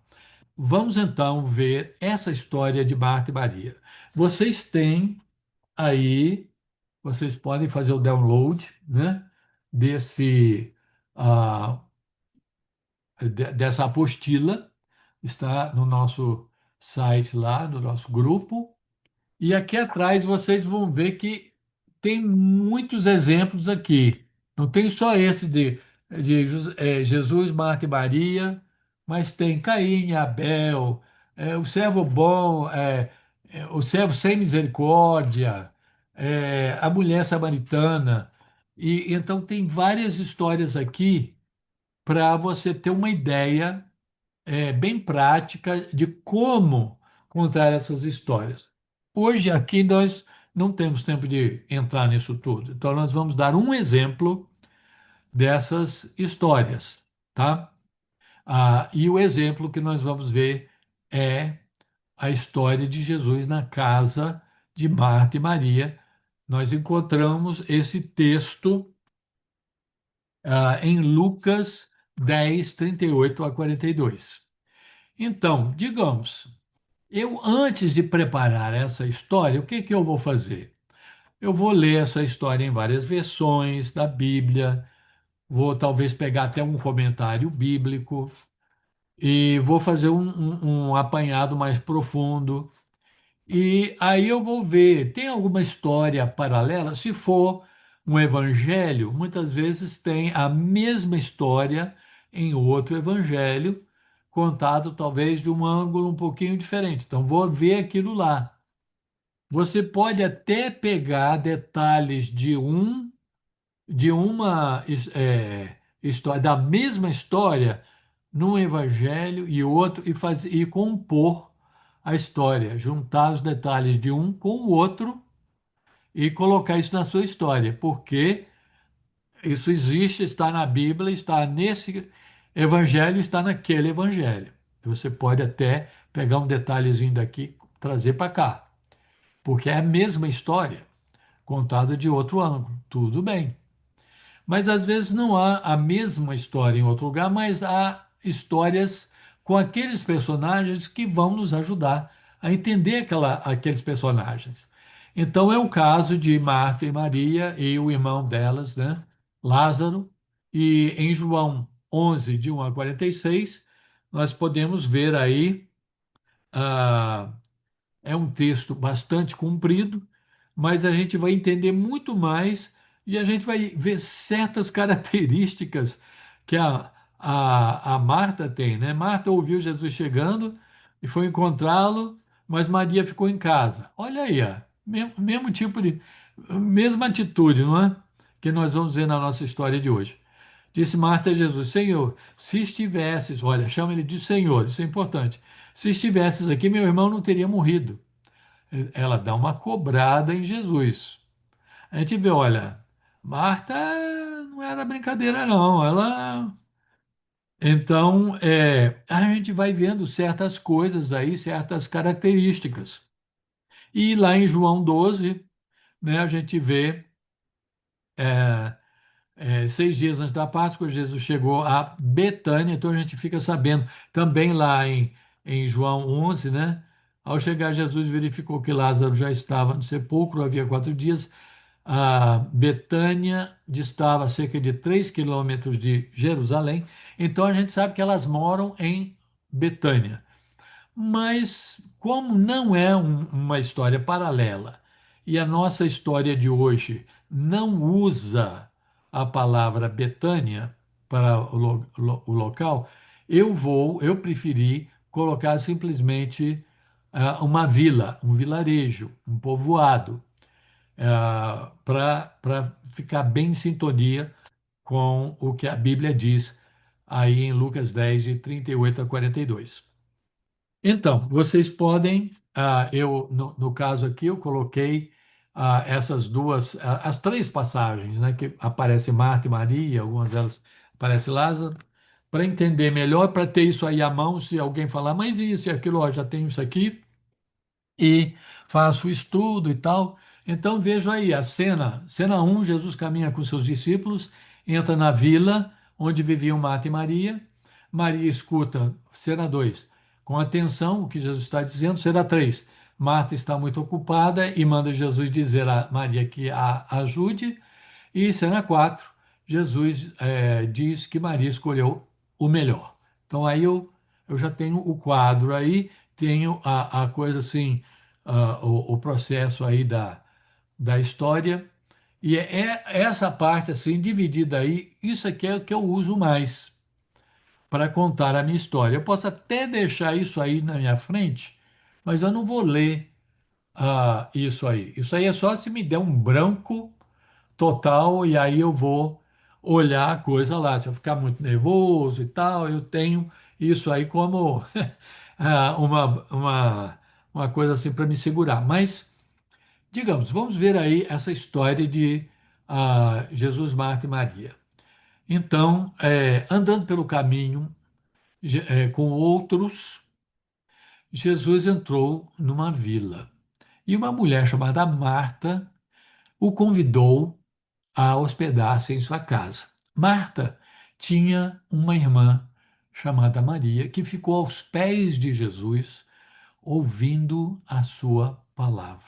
Vamos então ver essa história de Marta e Maria. Vocês têm aí, vocês podem fazer o download, né, desse, ah, dessa apostila, está no nosso site lá, no nosso grupo. E aqui atrás vocês vão ver que tem muitos exemplos aqui. Não tem só esse de Jesus, Marta e Maria, mas tem Caim e Abel, o servo bom, o servo sem misericórdia, a mulher samaritana. E então tem várias histórias aqui para você ter uma ideia bem prática de como contar essas histórias. Hoje aqui nós não temos tempo de entrar nisso tudo, então nós vamos dar um exemplo dessas histórias, tá? E o exemplo que nós vamos ver é a história de Jesus na casa de Marta e Maria. Nós encontramos esse texto em Lucas 10, 38 a 42. Então, digamos, eu antes de preparar essa história, o que que eu vou fazer? Eu vou ler essa história em várias versões da Bíblia, vou talvez pegar até um comentário bíblico e vou fazer um apanhado mais profundo. E aí eu vou ver, tem alguma história paralela? Se for um evangelho, muitas vezes tem a mesma história em outro evangelho, contado talvez de um ângulo um pouquinho diferente. Então vou ver aquilo lá. Você pode até pegar detalhes de uma história, da mesma história, num evangelho e outro, e compor a história, juntar os detalhes de um com o outro e colocar isso na sua história, porque isso existe, está na Bíblia, está nesse evangelho, está naquele evangelho. Você pode até pegar um detalhezinho daqui, trazer para cá, porque é a mesma história, contada de outro ângulo. Tudo bem. Mas às vezes não há a mesma história em outro lugar, mas há histórias com aqueles personagens que vão nos ajudar a entender aqueles personagens. Então é o caso de Marta e Maria e o irmão delas, né, Lázaro, e em João 11, de 1 a 46, nós podemos ver aí ah, é um texto bastante comprido, mas a gente vai entender muito mais e a gente vai ver certas características que a Marta tem, né? Marta ouviu Jesus chegando e foi encontrá-lo, mas Maria ficou em casa. Olha aí, ó, mesmo tipo de, mesma atitude, não é? Que nós vamos ver na nossa história de hoje. Disse Marta a Jesus: Senhor, se estivesses, olha, chama ele de Senhor, isso é importante. Se estivesses aqui, meu irmão não teria morrido. Ela dá uma cobrada em Jesus. A gente vê, olha, Marta não era brincadeira, não. Ela. Então, a gente vai vendo certas coisas aí, certas características. E lá em João 12, né, a gente vê 6 dias antes da Páscoa, Jesus chegou a Betânia, então a gente fica sabendo. Também lá em João 11, né? Ao chegar, Jesus verificou que Lázaro já estava no sepulcro havia 4 dias. A Betânia distava a cerca de 3 quilômetros de Jerusalém. Então a gente sabe que elas moram em Betânia. Mas, como não é uma história paralela e a nossa história de hoje não usa a palavra Betânia para o local, eu preferi colocar simplesmente uma vila, um vilarejo, um povoado, para ficar bem em sintonia com o que a Bíblia diz aí em Lucas 10, de 38 a 42. Então, vocês podem, no caso aqui, eu coloquei essas duas, as três passagens, né, que aparece Marta e Maria, algumas delas aparece Lázaro, para entender melhor, para ter isso aí à mão, se alguém falar, mas isso e aquilo, ó, já tenho isso aqui, e faço o estudo e tal. Então vejo aí a cena um, Jesus caminha com seus discípulos, entra na vila onde viviam Marta e Maria. Maria escuta, cena 2, com atenção o que Jesus está dizendo. Cena 3, Marta está muito ocupada e manda Jesus dizer a Maria que a ajude. E cena 4, Jesus diz que Maria escolheu o melhor. Então aí eu já tenho o quadro aí, tenho a coisa assim, o processo aí da história. E é essa parte assim, dividida aí, isso aqui é o que eu uso mais para contar a minha história. Eu posso até deixar isso aí na minha frente, mas eu não vou ler isso aí. Isso aí é só se me der um branco total, e aí eu vou olhar a coisa lá. Se eu ficar muito nervoso e tal, eu tenho isso aí como uma coisa assim para me segurar. Mas, digamos, vamos ver aí essa história de Jesus, Marta e Maria. Então, andando pelo caminho com outros, Jesus entrou numa vila. E uma mulher chamada Marta o convidou a hospedar-se em sua casa. Marta tinha uma irmã chamada Maria, que ficou aos pés de Jesus, ouvindo a sua palavra.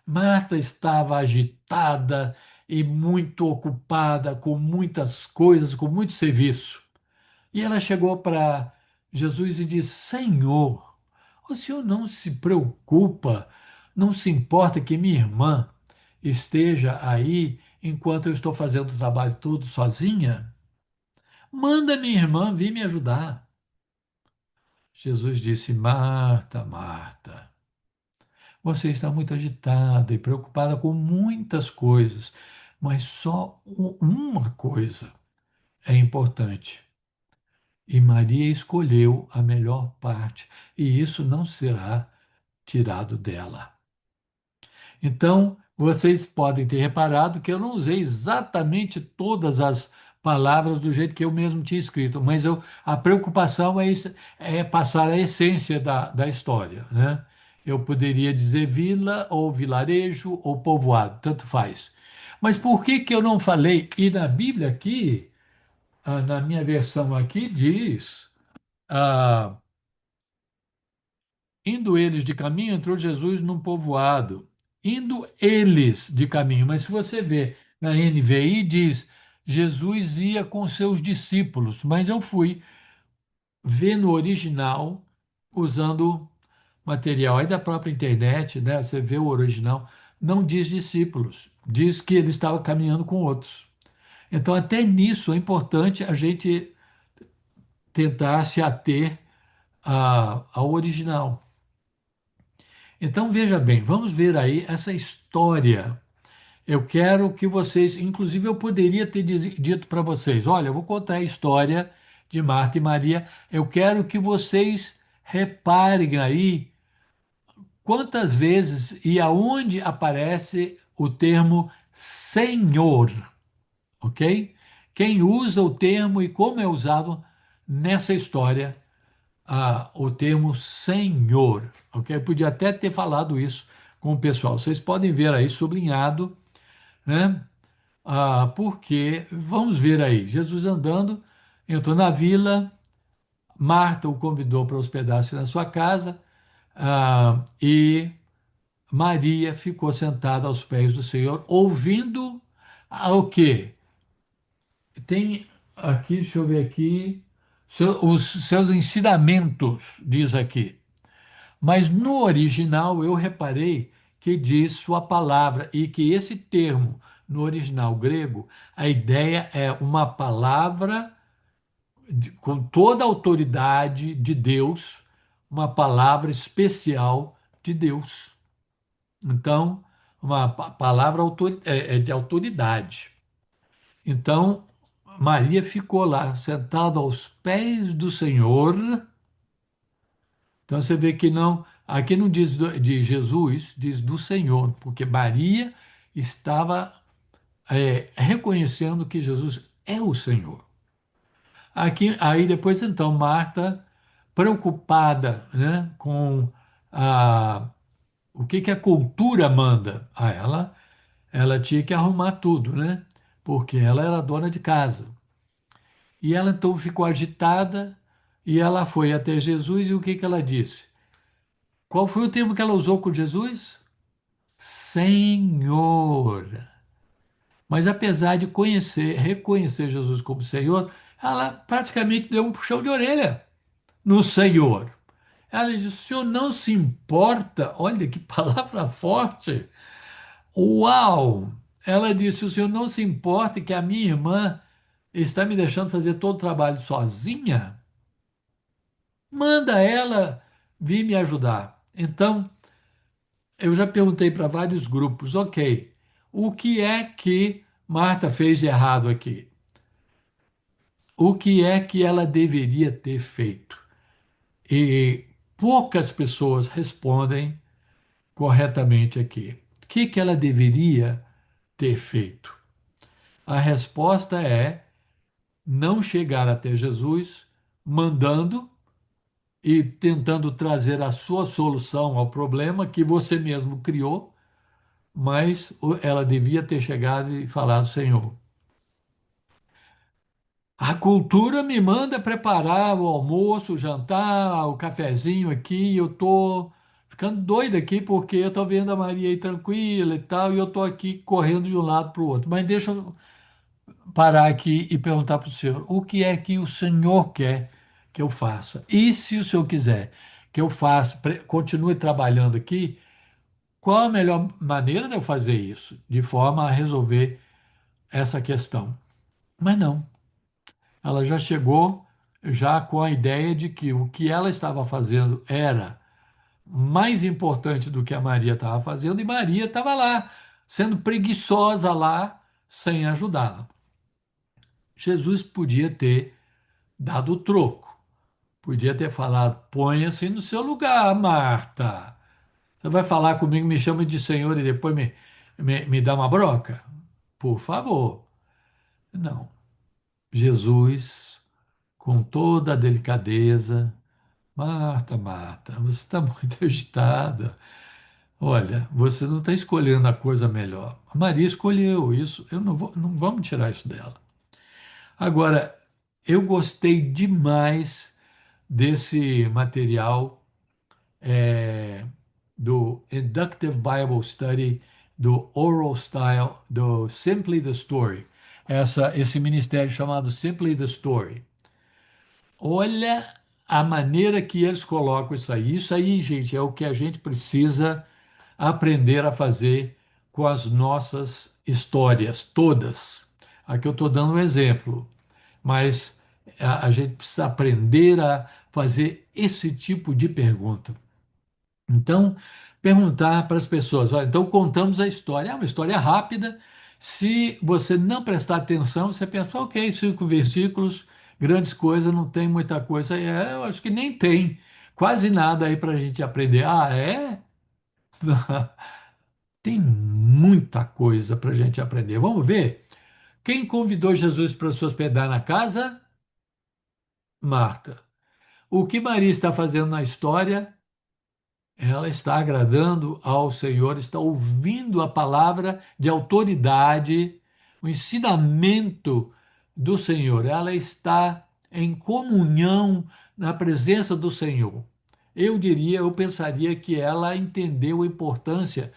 Marta estava agitada e muito ocupada com muitas coisas, com muito serviço. E ela chegou para Jesus e disse: Senhor, o senhor não se preocupa, não se importa que minha irmã esteja aí enquanto eu estou fazendo o trabalho todo sozinha? Manda minha irmã vir me ajudar. Jesus disse: Marta, Marta, você está muito agitada e preocupada com muitas coisas, mas só uma coisa é importante. E Maria escolheu a melhor parte, e isso não será tirado dela. Então, vocês podem ter reparado que eu não usei exatamente todas as palavras do jeito que eu mesmo tinha escrito, mas a preocupação é passar a essência da história, né? Eu poderia dizer vila, ou vilarejo, ou povoado, tanto faz. Mas por que que eu não falei? E na Bíblia aqui, na minha versão aqui, diz. ah, Indo eles de caminho, entrou Jesus num povoado. Indo eles de caminho. Mas se você vê na NVI, diz: Jesus ia com seus discípulos. Mas eu fui ver no original, usando material aí da própria internet, né? Você vê o original, não diz discípulos, diz que ele estava caminhando com outros. Então, até nisso é importante a gente tentar se ater ao original. Então, veja bem, vamos ver aí essa história. Eu quero que vocês, inclusive, eu poderia ter dito para vocês: olha, eu vou contar a história de Marta e Maria. Eu quero que vocês reparem aí quantas vezes e aonde aparece o termo Senhor, ok? Quem usa o termo e como é usado nessa história o termo Senhor, ok? Eu podia até ter falado isso com o pessoal. Vocês podem ver aí sublinhado, né? Porque, vamos ver aí, Jesus andando, entrou na vila, Marta o convidou para hospedar-se na sua casa, e Maria ficou sentada aos pés do Senhor, ouvindo o quê? Tem aqui, deixa eu ver aqui, os seus ensinamentos, diz aqui. Mas no original eu reparei que diz sua palavra e que esse termo, no original grego, a ideia é uma palavra com toda a autoridade de Deus, uma palavra especial de Deus. Então, uma palavra é de autoridade. Então, Maria ficou lá, sentada aos pés do Senhor. Então você vê que não, aqui não diz de Jesus, diz do Senhor, porque Maria estava reconhecendo que Jesus é o Senhor. Aqui, aí depois então Marta, preocupada, né, com a, o que a cultura manda a ela, ela tinha que arrumar tudo, né, porque ela era dona de casa. E ela então ficou agitada e ela foi até Jesus e o que ela disse? Qual foi o termo que ela usou com Jesus? Senhor. Mas apesar de reconhecer Jesus como Senhor, ela praticamente deu um puxão de orelha no Senhor. Ela disse: o senhor não se importa? Olha que palavra forte! Uau! Ela disse: o senhor não se importa que a minha irmã está me deixando fazer todo o trabalho sozinha? Manda ela vir me ajudar. Então, eu já perguntei para vários grupos, ok, o que é que Marta fez de errado aqui? O que é que ela deveria ter feito? E poucas pessoas respondem corretamente aqui. O que que ela deveria ter feito? A resposta é não chegar até Jesus mandando e tentando trazer a sua solução ao problema que você mesmo criou, mas ela devia ter chegado e falado: Senhor, A cultura me manda preparar o almoço, o jantar, o cafezinho aqui. Eu tô ficando doido aqui porque eu tô vendo a Maria aí tranquila e tal, e eu tô aqui correndo de um lado para o outro. Mas deixa eu parar aqui e perguntar para o senhor: o que é que o senhor quer que eu faça? E se o senhor quiser que eu faça, continue trabalhando aqui, qual a melhor maneira de eu fazer isso? De forma a resolver essa questão. Mas não. Ela já chegou já com a ideia de que o que ela estava fazendo era mais importante do que a Maria estava fazendo, e Maria estava lá, sendo preguiçosa lá, sem ajudá-la. Jesus podia ter dado o troco, podia ter falado: ponha-se no seu lugar, Marta. Você vai falar comigo, me chama de Senhor e depois me dá uma broca? Por favor. Não. Jesus, com toda a delicadeza: Marta, Marta, você está muito agitada. Olha, você não está escolhendo a coisa melhor. A Maria escolheu isso. Eu não vou, não vamos tirar isso dela. Agora, eu gostei demais desse material do Inductive Bible Study, do Oral Style, do Simply the Story. Esse ministério chamado Simply the Story. Olha a maneira que eles colocam isso aí. Isso aí, gente, é o que a gente precisa aprender a fazer com as nossas histórias, todas. Aqui eu estou dando um exemplo, mas a gente precisa aprender a fazer esse tipo de pergunta. Então, perguntar para as pessoas: olha, então contamos a história. É uma história rápida. Se você não prestar atenção, você pensa: ok, 5 versículos, grandes coisas, não tem muita coisa. Eu acho que nem tem quase nada aí para a gente aprender. Ah, é? Tem muita coisa para a gente aprender. Vamos ver? Quem convidou Jesus para se hospedar na casa? Marta. O que Maria está fazendo na história? Ela está agradando ao Senhor, está ouvindo a palavra de autoridade, o ensinamento do Senhor. Ela está em comunhão na presença do Senhor. Eu diria, eu pensaria que ela entendeu a importância.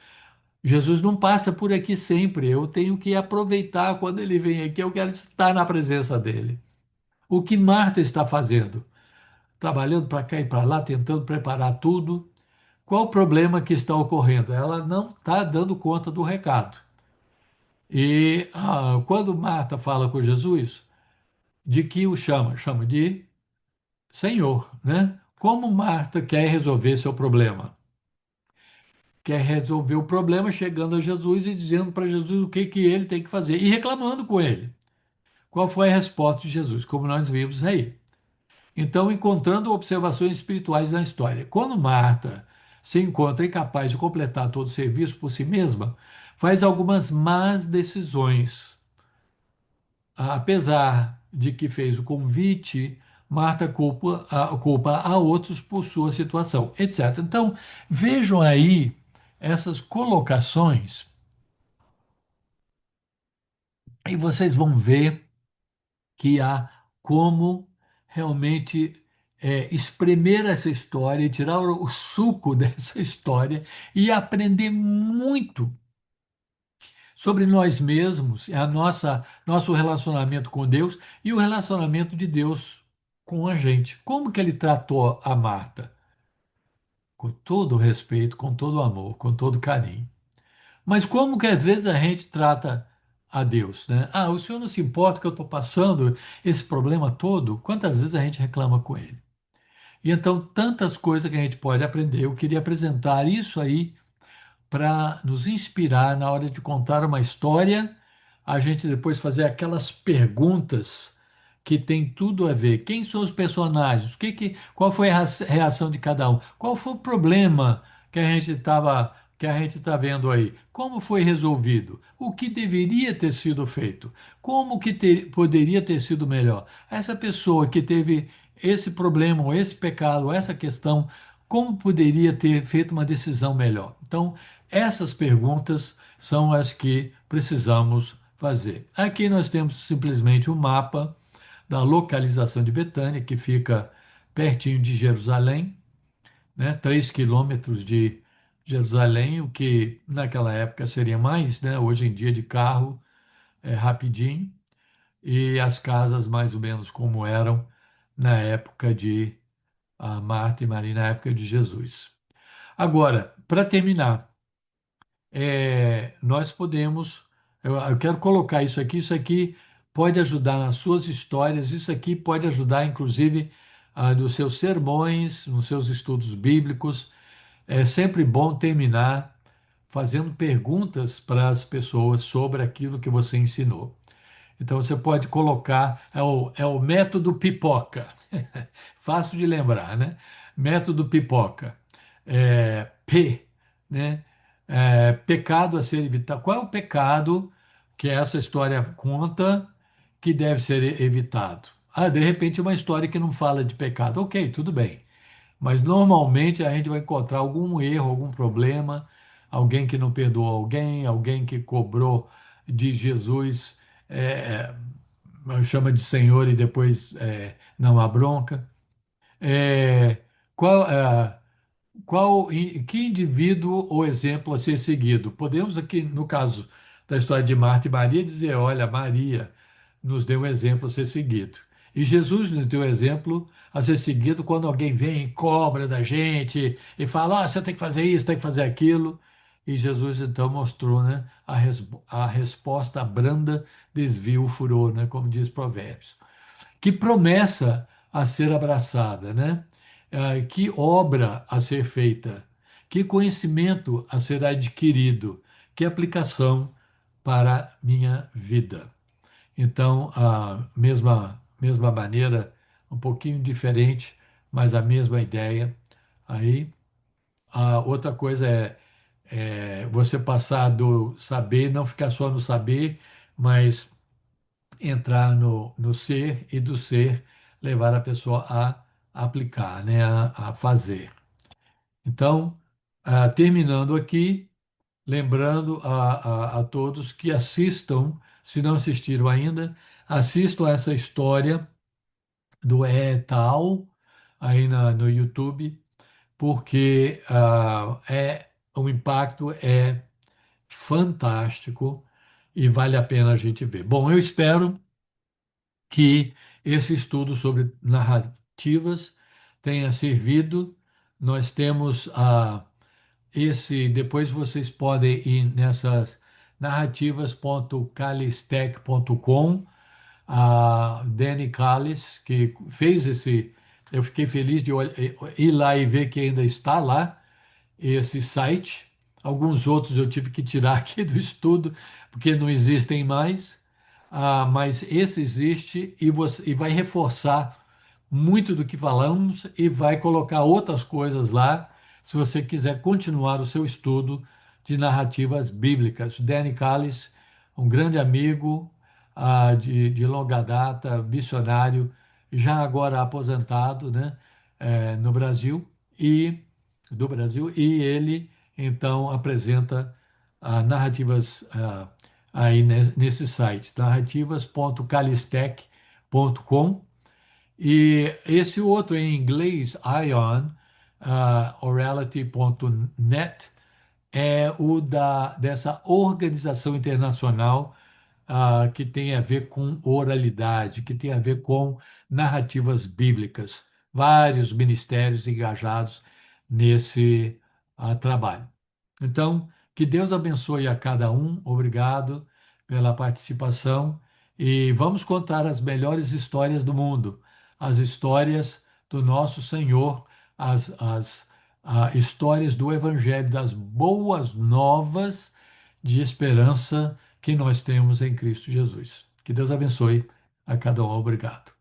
Jesus não passa por aqui sempre. Eu tenho que aproveitar quando ele vem aqui. Eu quero estar na presença dele. O que Marta está fazendo? Trabalhando para cá e para lá, tentando preparar tudo. Qual o problema que está ocorrendo? Ela não está dando conta do recado. E quando Marta fala com Jesus, de que o chama? Chama de Senhor, né? Como Marta quer resolver seu problema? Quer resolver o problema chegando a Jesus e dizendo para Jesus o que ele tem que fazer e reclamando com ele. Qual foi a resposta de Jesus? Como nós vimos aí. Então, encontrando observações espirituais na história. Quando Marta se encontra incapaz de completar todo o serviço por si mesma, faz algumas más decisões. Apesar de que fez o convite, Marta culpa a outros por sua situação, etc. Então, vejam aí essas colocações e vocês vão ver que há como realmente espremer essa história e tirar o suco dessa história e aprender muito sobre nós mesmos, a nosso relacionamento com Deus e o relacionamento de Deus com a gente. Como que ele tratou a Marta? Com todo o respeito, com todo o amor, com todo o carinho. Mas como que às vezes a gente trata a Deus, né? Ah, o senhor não se importa que eu estou passando esse problema todo? Quantas vezes a gente reclama com ele? E então, tantas coisas que a gente pode aprender. Eu queria apresentar isso aí para nos inspirar na hora de contar uma história, a gente depois fazer aquelas perguntas que tem tudo a ver. Quem são os personagens? Qual foi a reação de cada um? Qual foi o problema que a gente está vendo aí? Como foi resolvido? O que deveria ter sido feito? Como que poderia ter sido melhor? Essa pessoa que teve esse problema, ou esse pecado, ou essa questão, como poderia ter feito uma decisão melhor? Então, essas perguntas são as que precisamos fazer. Aqui nós temos simplesmente um mapa da localização de Betânia, que fica pertinho de Jerusalém, né? 3 quilômetros de Jerusalém, o que naquela época seria mais, né? Hoje em dia de carro é rapidinho, e as casas mais ou menos como eram na época de Marta e Maria, na época de Jesus. Agora, para terminar, nós podemos, eu quero colocar isso aqui pode ajudar nas suas histórias, isso aqui pode ajudar, inclusive, nos seus sermões, nos seus estudos bíblicos. É sempre bom terminar fazendo perguntas para as pessoas sobre aquilo que você ensinou. Então você pode colocar, é o método pipoca. Fácil de lembrar, né? Método pipoca. P, né? Pecado a ser evitado. Qual é o pecado que essa história conta que deve ser evitado? De repente, uma história que não fala de pecado. Ok, tudo bem. Mas normalmente a gente vai encontrar algum erro, algum problema, alguém que não perdoou alguém, alguém que cobrou de Jesus, é, chama de Senhor e depois não há bronca. É, qual, é, que indivíduo ou exemplo a ser seguido? Podemos aqui, no caso da história de Marta e Maria, dizer, olha, Maria nos deu um exemplo a ser seguido. E Jesus nos deu exemplo a ser seguido quando alguém vem e cobra da gente e fala, você tem que fazer isso, tem que fazer aquilo. E Jesus então mostrou, né, a resposta branda desvia o furor, né, como diz Provérbios. Que promessa a ser abraçada, né? Que obra a ser feita, que conhecimento a ser adquirido, que aplicação para a minha vida. Então, a mesma maneira, um pouquinho diferente, mas a mesma ideia. Aí, a outra coisa é você passar do saber, não ficar só no saber, mas entrar no ser e do ser levar a pessoa a aplicar, né, a fazer. Então, terminando aqui, lembrando a todos que assistam, se não assistiram ainda, assistam essa história do tal aí no YouTube, porque o impacto é fantástico e vale a pena a gente ver. Bom, eu espero que esse estudo sobre narrativas tenha servido. Nós temos depois vocês podem ir nessas narrativas.calistec.com, a Danny Callis, que fez eu fiquei feliz de ir lá e ver que ainda está lá esse site. Alguns outros eu tive que tirar aqui do estudo, porque não existem mais. Mas esse existe e vai reforçar muito do que falamos e vai colocar outras coisas lá, se você quiser continuar o seu estudo de narrativas bíblicas. Danny Callis, um grande amigo de longa data, missionário, já agora aposentado, né, no Brasil e do Brasil, e ele então apresenta narrativas aí nesse site, narrativas.calistec.com. E esse outro em inglês, Ion, orality.net, é o dessa organização internacional que tem a ver com oralidade, que tem a ver com narrativas bíblicas. Vários ministérios engajados nesse trabalho. Então, que Deus abençoe a cada um. Obrigado pela participação e vamos contar as melhores histórias do mundo, as histórias do nosso Senhor, as histórias do Evangelho, das boas novas de esperança que nós temos em Cristo Jesus. Que Deus abençoe a cada um. Obrigado.